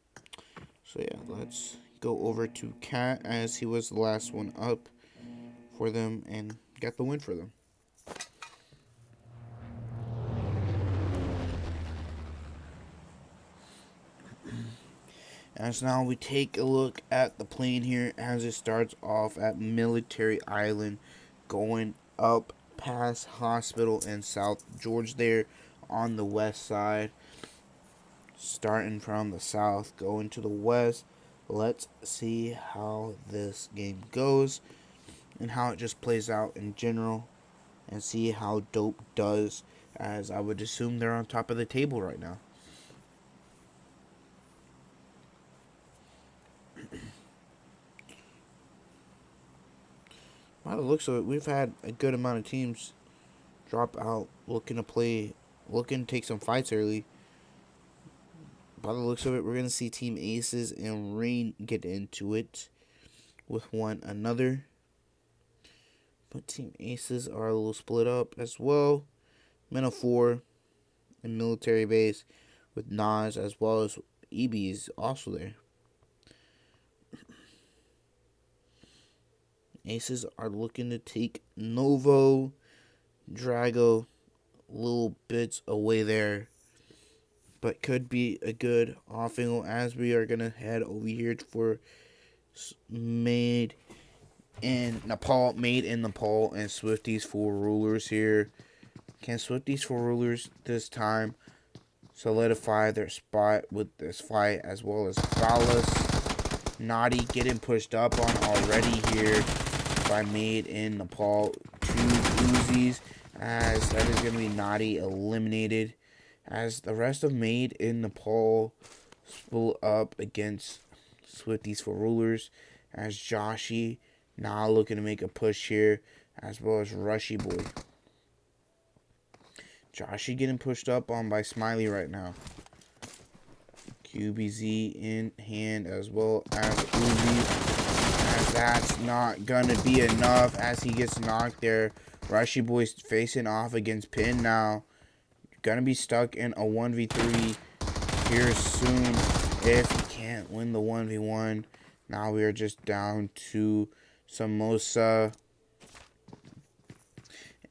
So yeah, let's go over to Cat, as he was the last one up for them and got the win for them. As now we take a look at the plane here, as it starts off at Military Island, going up past Hospital and South George there on the west side. Starting from the south, going to the west. Let's see how this game goes and how it just plays out in general, and see how Dope does as I would assume they're on top of the table right now. By the looks of it, we've had a good amount of teams drop out looking to take some fights early. By the looks of it, we're going to see Team Aces and Rain get into it with one another. But Team Aces are a little split up as well. Men of 4 and Military Base with NOZ as well as EB is also there. Aces are looking to take Novo, Drago, little bits away there. But could be a good off angle as we are going to head over here for Made in Nepal and Swifties For Rulers here. Can Swifties For Rulers this time solidify their spot with this fight, as well as BALLAS? Naughty getting pushed up on already here by Made in Nepal. 2 Uzis, as that is going to be Naughty eliminated, as the rest of Made in Nepal split up against Swifties For Rulers, as Joshy now looking to make a push here, as well as Rushy Boy. Joshy getting pushed up on by Smiley right now. QBZ in hand, as well as Uzi, as that's not gonna be enough as he gets knocked there. Rushy Boy's facing off against Pin now. Gonna be stuck in a 1v3 here soon if he can't win the 1v1. Now we are just down to Samosa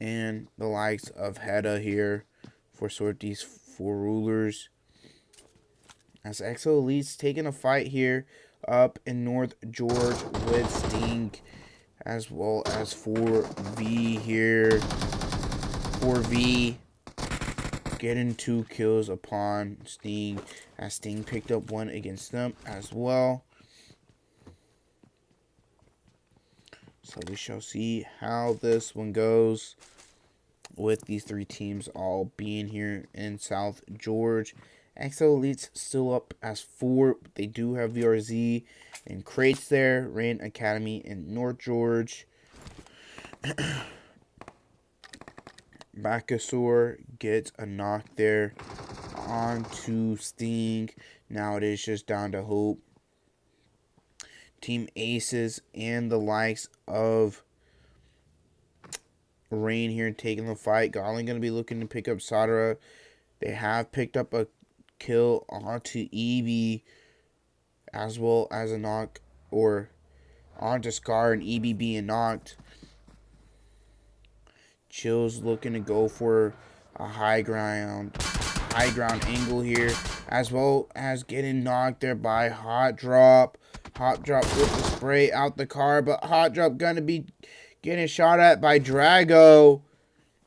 and the likes of Hedda here for Swifties For Rulers. As Exo Elite's taking a fight here up in North George with Sting, as well as 4V here. 4V getting 2 kills upon Sting, as Sting picked up 1 against them as well. So we shall see how this one goes with these 3 teams all being here in South George. Exo Elite's still up as 4. They do have VRZ and Crates there. Rain Academy in North George. Bakasaur gets a knock there onto Sting. Now it is just down to Hope. Team Aces and the likes of Rain here taking the fight. Garland going to be looking to pick up Sadara. They have picked up a kill onto EB, as well as a knock, or onto Scar and EB being knocked. Chill's looking to go for a high ground angle here, as well as getting knocked there by Hot Drop. Hot Drop with the spray out the car, but Hot Drop gonna be getting shot at by Drago.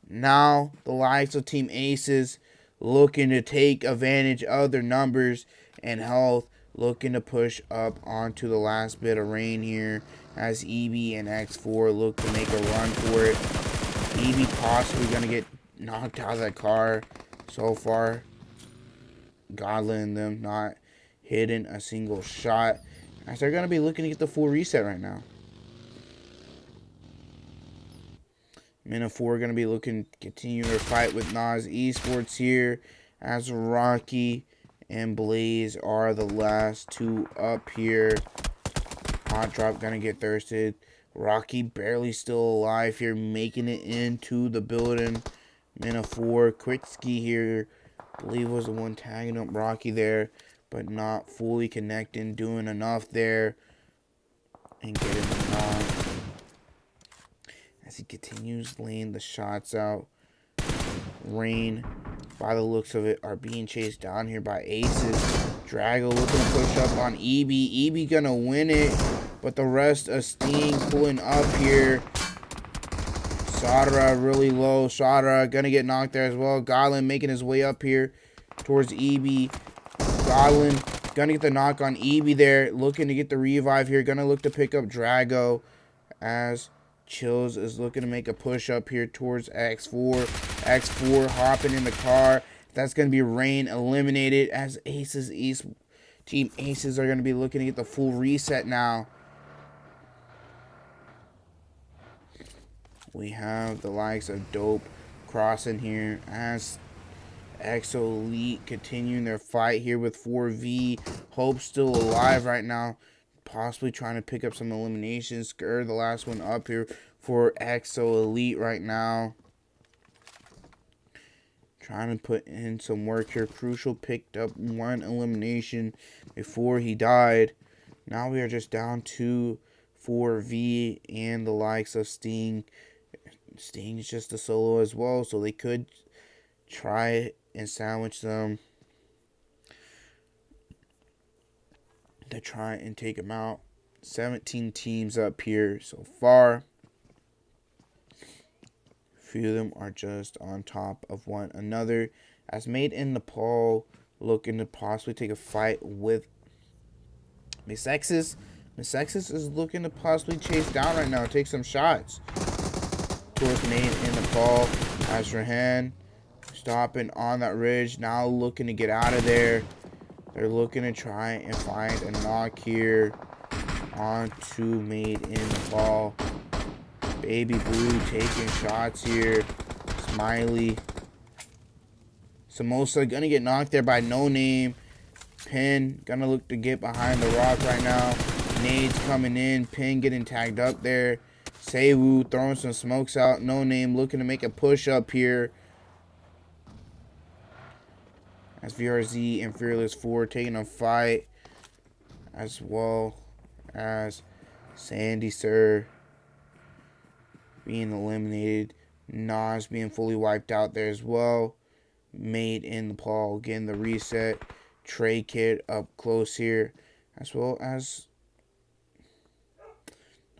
Now the likes of Team Aces looking to take advantage of their numbers and health, looking to push up onto the last bit of Rain here, as EB and X4 look to make a run for it. EB possibly gonna get knocked out of that car. So far, Godlin and them not hitting a single shot, as they're going to be looking to get the full reset right now. Men of 4 are going to be looking to continue their fight with NOZ Esports here, as Rocky and Blaze are the last 2 up here. Hot Drop going to get thirsted. Rocky barely still alive here, making it into the building. Men of 4, Kritsky here, I believe was the one tagging up Rocky there, but not fully connecting, doing enough there, and getting the knock. As he continues laying the shots out. Rain, by the looks of it, are being chased down here by Aces. Drago looking to push up on EB. EB gonna win it, but the rest of Sting pulling up here. Sadara really low. Sadara gonna get knocked there as well. Godlin making his way up here towards EB. Godlin gonna get the knock on EB there. Looking to get the revive here. Gonna look to pick up Drago, as Chills is looking to make a push up here towards X4. X4 hopping in the car. That's going to be Rain eliminated as Team Aces are going to be looking to get the full reset now. We have the likes of Dope crossing here as Exo Elite continuing their fight here with 4V. Hope still alive right now. Possibly trying to pick up some eliminations. Skur, the last one up here for Exo Elite right now. Trying to put in some work here. Crucial picked up one elimination before he died. Now we are just down to 4V and the likes of Sting. Sting is just a solo as well, so they could try and sandwich them to try and take them out. 17 teams up here so far. A few of them are just on top of one another. As Made in Nepal looking to possibly take a fight with Mezexis. Mezexis is looking to possibly chase down right now, take some shots towards Made in Nepal. As Rahan stopping on that ridge, now looking to get out of there. They're looking to try and find a knock here onto Made in Nepal. Baby Blue taking shots here. Smiley. Samosa gonna get knocked there by No Name. Pin gonna look to get behind the rock right now. Nades coming in. Pin getting tagged up there. Seiwu throwing some smokes out. No Name looking to make a push up here. As VRZ and Fearless 4 taking a fight. As well as Sandy Sir being eliminated. NOZ being fully wiped out there as well. Made in Nepal getting the reset. Trey Kid up close here. As well as...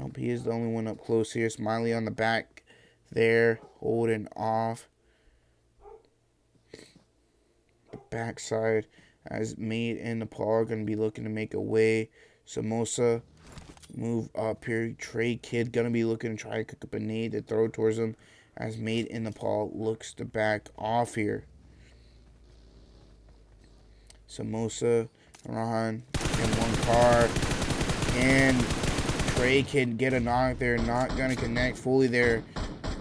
Nope, he is the only one up close here. Smiley on the back there. Holding off the backside. As Made in Nepal are going to be looking to make a way. Samosa move up here. Trey Kid going to be looking to try to cook up a nade to throw towards him. As Made in Nepal looks to back off here. Samosa, Rahan in one car. And Trey Kid get a knock there. Not going to connect fully there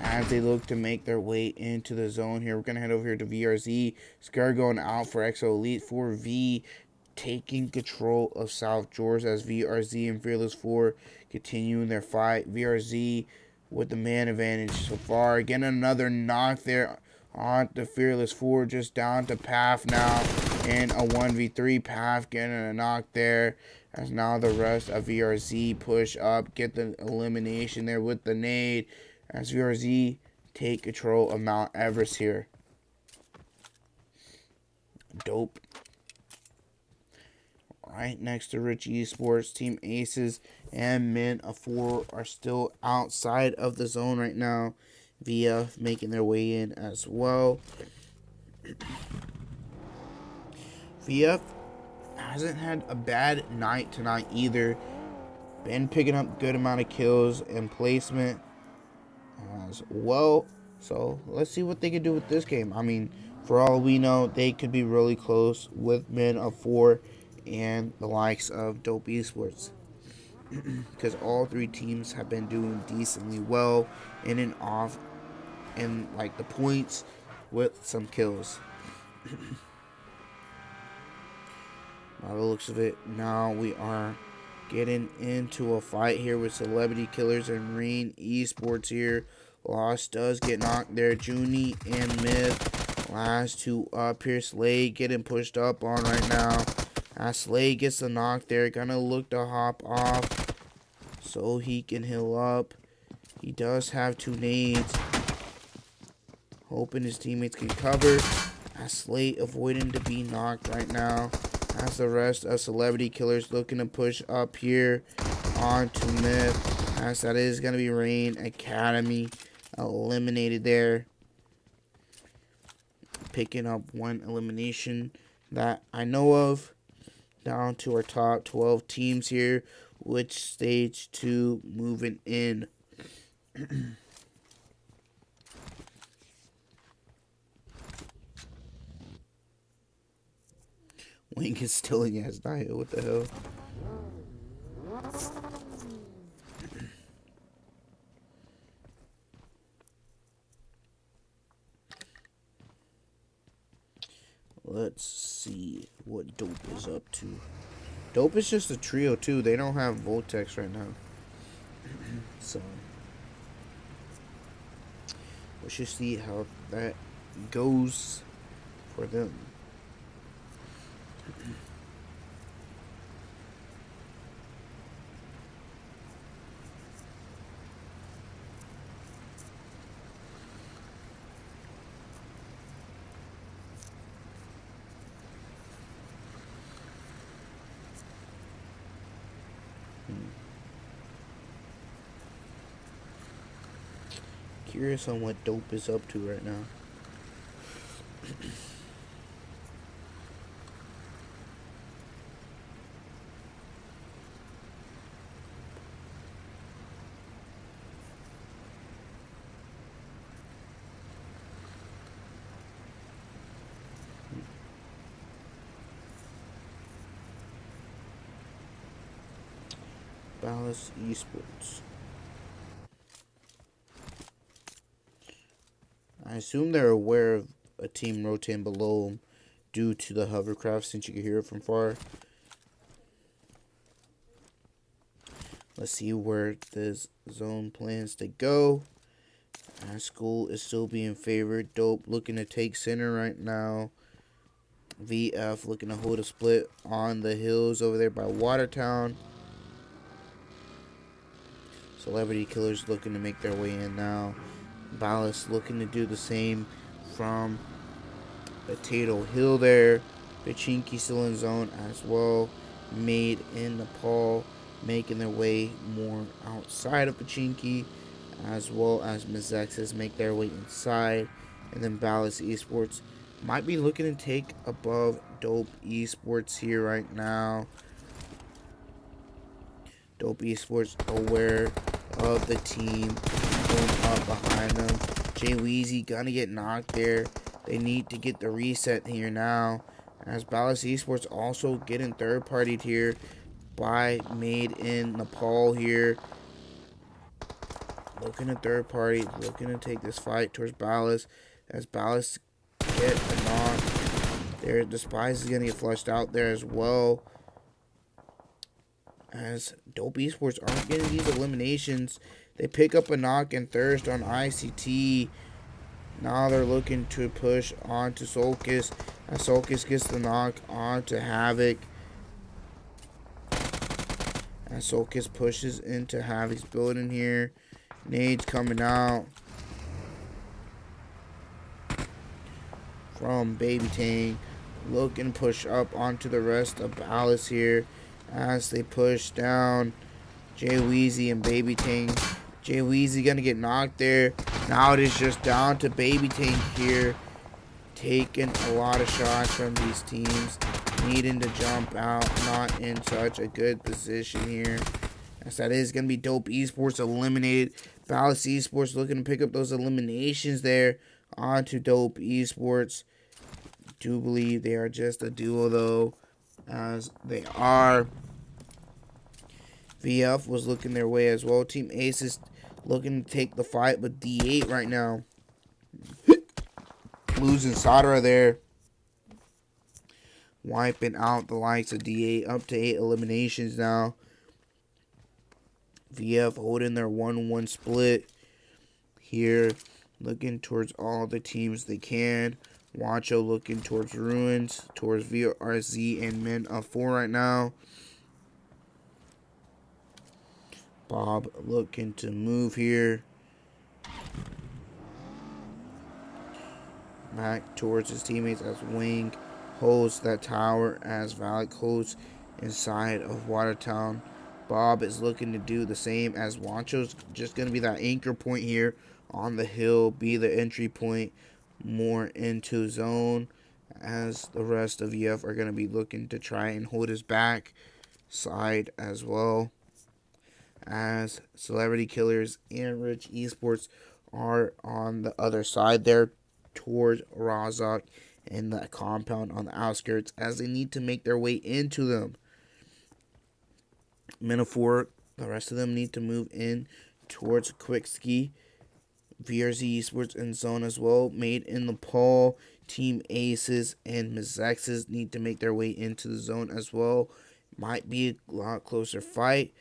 as they look to make their way into the zone here. We're going to head over here to VRZ. Scar going out for Exo Elite. 4V taking control of South George as VRZ and Fearless 4 continuing their fight. VRZ with the man advantage so far. Getting another knock there on the Fearless 4. Just down to Path now. And a 1v3. Path getting a knock there. As now the rest of VRZ push up. Get the elimination there with the nade. As VRZ take control of Mount Everest here. Dope. Right next to Rich Esports. Team Aces and Men of 4 are still outside of the zone right now. VF making their way in as well. VF hasn't had a bad night tonight either. Been picking up good amount of kills and placement as well. So let's see what they can do with this game. I mean, for all we know, they could be really close with Men of 4 and the likes of Dope Esports. Because all three teams have been doing decently well in and off and like the points with some kills. By the looks of it, now we are getting into a fight here with Celebrity Killers and Rain Esports here. Lost does get knocked there. Zohnny and Myth. Last two up here. Slade getting pushed up on right now. As Slade gets the knock there. Gonna look to hop off so he can heal up. He does have two nades. Hoping his teammates can cover. As Slade avoiding to be knocked right now. As the rest of Celebrity Killers looking to push up here onto Myth. As that is going to be Rain Academy eliminated there. Picking up one elimination that I know of. Down to our top 12 teams here. Which stage 2 moving in. Wink is still in his diet. What the hell? Let's see what Dope is up to. Dope is just a trio too. They don't have Voltex right now. So we should see how that goes for them. Curious on what Dope is up to right now. BALLAS Esports. I assume they're aware of a team rotating below them due to the hovercraft, since you can hear it from far. Let's see where this zone plans to go. School is still being favored. Dope looking to take center right now. VF looking to hold a split on the hills over there by Watertown. Celebrity Killers looking to make their way in now. BALLAS looking to do the same from Potato Hill there. Pachinki still in zone as well. Made in Nepal making their way more outside of Pachinki, as well as Mezexis make their way inside. And then BALLAS Esports might be looking to take above Dope Esports here right now. Dope Esports aware of the team going up behind them. Jay Weezy gonna get knocked there. They need to get the reset here now, as BALLAS Esports also getting third partied here by Made in Nepal here. Looking at third party, looking to take this fight towards BALLAS, as BALLAS get a knock. There, the Spies is gonna get flushed out there as well, as Dope Esports aren't getting these eliminations. They pick up a knock and thirst on ICT. Now they're looking to push onto Solkis, as Solkis gets the knock onto Havoc. As Solkis pushes into Havoc's building here. Nades coming out from Baby Tang. Looking to push up onto the rest of BALLAS here, as they push down Jay Weezy and Baby Tang. Jay Weezy gonna get knocked there. Now it is just down to Baby Tang here, taking a lot of shots from these teams, needing to jump out, not in such a good position here. As that is gonna be Dope Esports eliminated. BALLAS Esports looking to pick up those eliminations there onto Dope Esports. Do believe they are just a duo though, as they are. VF was looking their way as well. Team Ace is looking to take the fight, but D8 right now. Losing Sadra there. Wiping out the likes of D8. Up to 8 eliminations now. VF holding their 1-1 split here. Looking towards all the teams they can. Wancho looking towards Ruins, towards VRZ and Men of 4 right now. Bob looking to move here. Back towards his teammates as Wing holds that tower, as Valak holds inside of Watertown. Bob is looking to do the same, as Wancho's just going to be that anchor point here on the hill, be the entry point more into zone, as the rest of EF are going to be looking to try and hold his back side as well. as Celebrity Killers and Rich Esports are on the other side there towards Razak and the compound on the outskirts as they need to make their way into them. Metaphor, the rest of them need to move in towards Quick Ski. VRZ Esports and Zone as well. Made in Nepal, Team Aces and Mezexis need to make their way into the zone as well. Might be a lot closer fight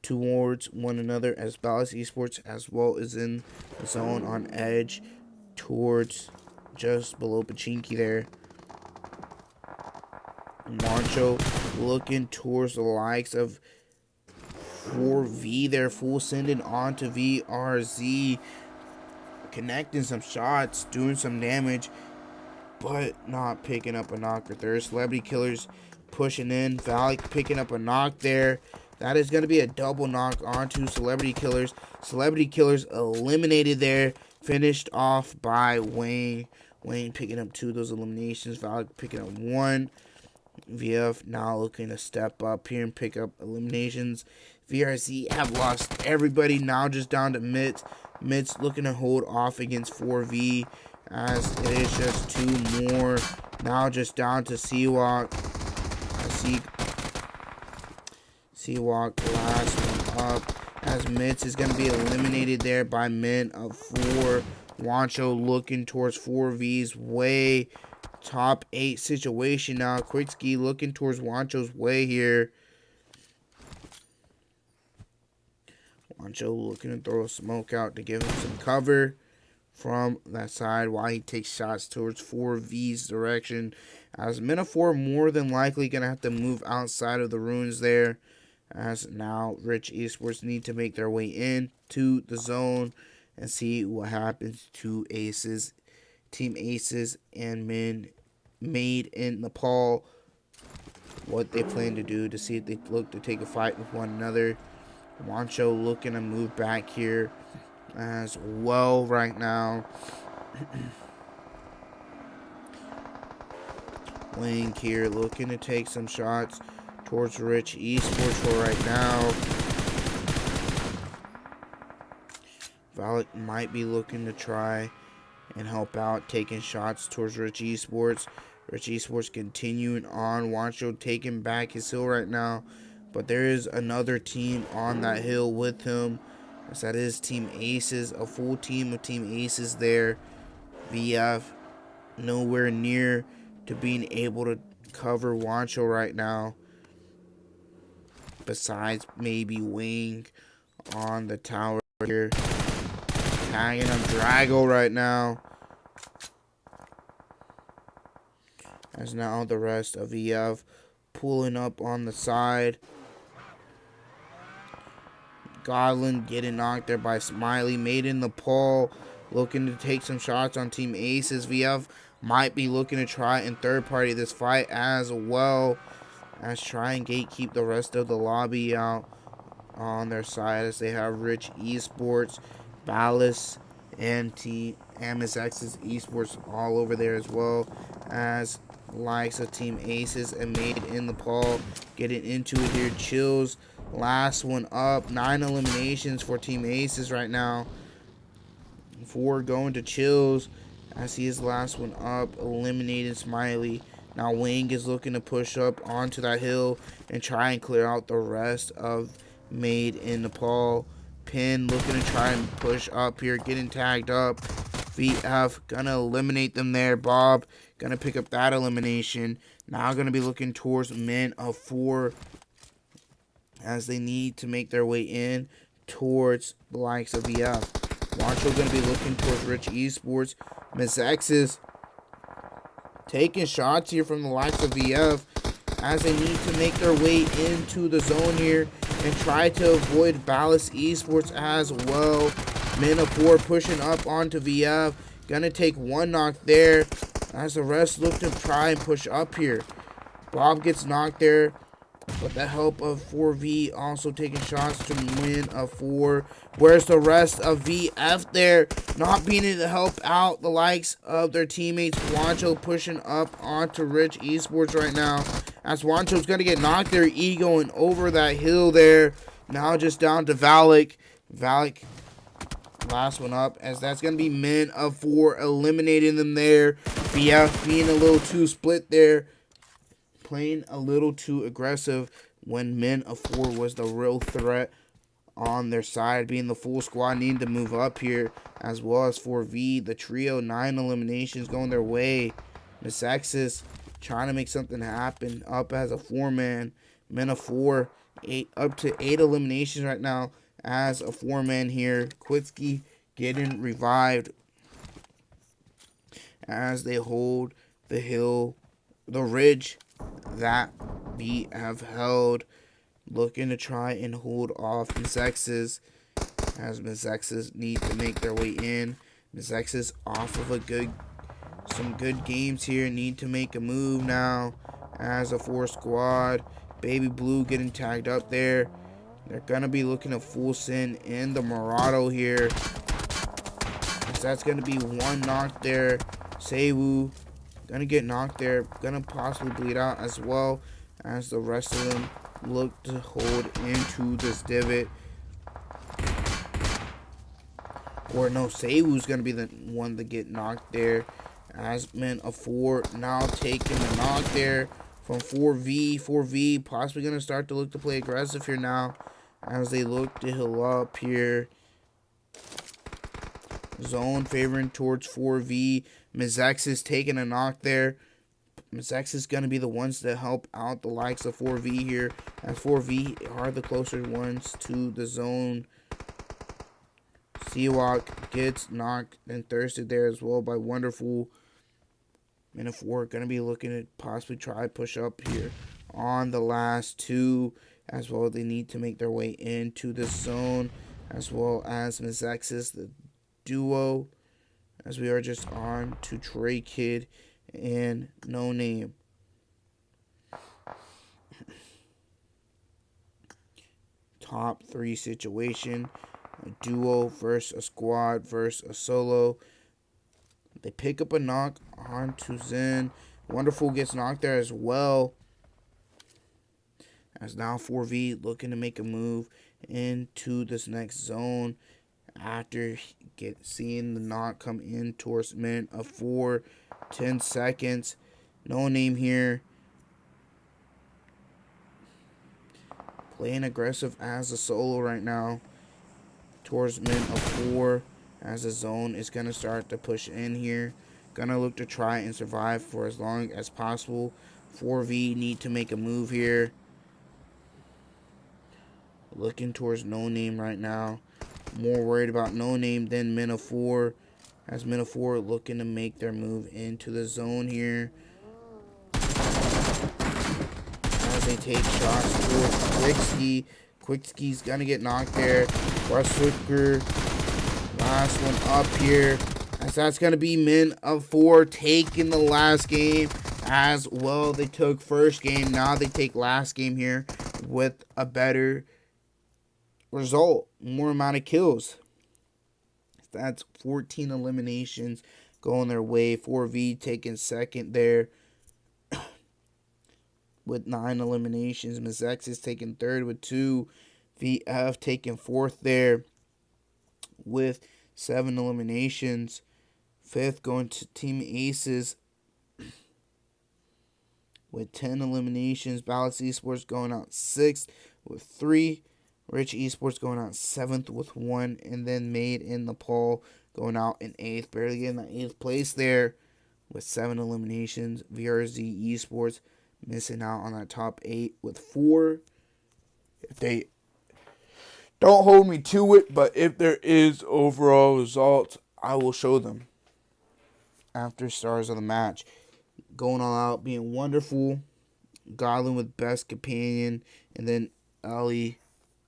towards one another as BALLAS Esports as well is in the zone on edge towards just below Pachinki there. Mancho looking towards the likes of 4V there, full sending on to VRZ, connecting some shots, doing some damage, but not picking up a knock or third. Celebrity Killers pushing in, Valak picking up a knock there. That is going to be a double knock onto Celebrity Killers. Celebrity Killers eliminated there, finished off by Wayne. Wayne picking up 2 of those eliminations, Valak picking up 1. VF now looking to step up here and pick up eliminations. VRZ have lost everybody, now just down to Mitz. Mitz looking to hold off against 4V as it is just 2 more. Now just down to Seawalk. Seawalk last one up as Mitz is going to be eliminated there by men of 4. Wancho looking towards 4V's way. Top 8 situation now. Quickski looking towards Wancho's way here. Wancho looking to throw a smoke out to give him some cover from that side while he takes shots towards 4V's direction. As Metaphor more than likely going to have to move outside of the ruins there. As now Rich Esports need to make their way into the zone and see what happens to Aces. Team Aces and men made in Nepal, what they plan to do to see if they look to take a fight with one another. Wancho looking to move back here as well right now. Wayne here looking to take some shots towards Rich Esports for right now. Valak might be looking to try and help out, taking shots towards Rich Esports. Rich Esports continuing on. Wancho taking back his hill right now. But there is another team on that hill with him. As that is Team Aces. A full team of Team Aces there. VF nowhere near to being able to cover Wancho right now. Besides maybe Wing on the tower here. Tagging him Drago right now. As now the rest of VF pulling up on the side. Godlin getting knocked there by Smiley. Made in the Paul looking to take some shots on Team Aces. VF might be looking to try and third party this fight as well as try and gatekeep the rest of the lobby out on their side as they have Rich Esports, BALLAS, and Mezexis Esports all over there as well as likes of Team Aces and Made in the Paul getting into it here. Chills last one up. 9 eliminations for Team Aces right now. 4 going to Chills as he is last one up, eliminating Smiley. Now Wing is looking to push up onto that hill and try and clear out the rest of Made in Nepal. Pin looking to try and push up here, getting tagged up. VF gonna eliminate them there. Bob gonna pick up that elimination. Now gonna be looking towards men of 4 as they need to make their way in towards the likes of VF. Wancho gonna be looking towards Rich Esports. Mezexis taking shots here from the likes of VF as they need to make their way into the zone here and try to avoid BALLAS Esports as well. Men of 4 pushing up onto VF. Gonna take 1 knock there as the rest look to try and push up here. Bob gets knocked there, but the help of 4V also taking shots to Men of 4. Where's the rest of VF there? Not being able to help out the likes of their teammates. Wancho pushing up onto Rich Esports right now. As Wancho's going to get knocked there, egoing over that hill there. Now just down to Valak. Valak, last one up, as that's going to be men of 4, eliminating them there. BF being a little too split there, playing a little too aggressive when men of 4 was the real threat on their side, being the full squad needing to move up here, as well as 4V, the trio, 9 eliminations going their way. Mezexis trying to make something happen up as a 4-man. Men of 4, up to 8 eliminations right now as a 4-man here. Quitsky getting revived as they hold the hill, the ridge that we have held, looking to try and hold off Mezexis, as Mezexis need to make their way in. Mezexis off of some good games here, need to make a move now as a 4 squad. Baby Blue getting tagged up there. They're going to be looking at Full Sin in the Murado here. So that's going to be one knock there. Seiwu going to get knocked there. Going to possibly bleed out as well, as the rest of them look to hold into this divot. Or no, Seiwu's going to be the one to get knocked there, as men of 4 now taking the knock there from 4V. 4V possibly going to start to look to play aggressive here now, as they look to heal up here. Zone favoring towards 4V. Mezexis taking a knock there. Mezexis is going to be the ones to help out the likes of 4V here, as 4V are the closer ones to the zone. Seawalk gets knocked and thirsted there as well by Wonderful. Men of 4 going to be looking to possibly try push up here on the last 2 as well. They need to make their way into the zone, as well as Mezexis, the duo, as we are just on to Trey Kid and No Name. Top 3 situation, a duo versus a squad versus a solo. They pick up a knock onto Zen. Wonderful gets knocked there as well, as now 4V looking to make a move into this next zone after seeing the knock come in towards men of 4. 10 seconds. No Name here, playing aggressive as a solo right now towards men of 4, as the zone is going to start to push in here. Gonna look to try and survive for as long as possible. 4V need to make a move here. Looking towards No Name right now. More worried about No Name than men of 4, as men of 4 looking to make their move into the zone here, as they take shots towards Quitsky. Quitsky's gonna get knocked there. Westwicker, last one up here, as that's gonna be men of 4 taking the last game as well. They took first game, now they take last game here with a better result, more amount of kills. That's 14 eliminations going their way. 4V taking second there with 9 eliminations. Mezexis taking third with 2. VF taking fourth there with 7 eliminations. Fifth going to Team Aces with 10 eliminations. BALLAS Esports going out 6th with 3. Rich Esports going out 7th with 1. And then Made in NEPAL going out in 8th. Barely getting that 8th place there with 7 eliminations. VRZ Esports missing out on that top 8 with 4. If they don't hold me to it, but if there is overall results, I will show them after stars of the match. Going all out, being Wonderful. Godlin with best companion. And then Ali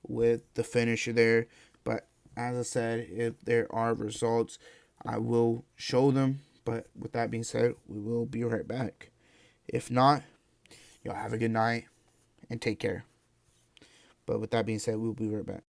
with the finisher there. But as I said, if there are results, I will show them. But with that being said, we will be right back. If not, y'all have a good night and take care. But with that being said, we'll be right back.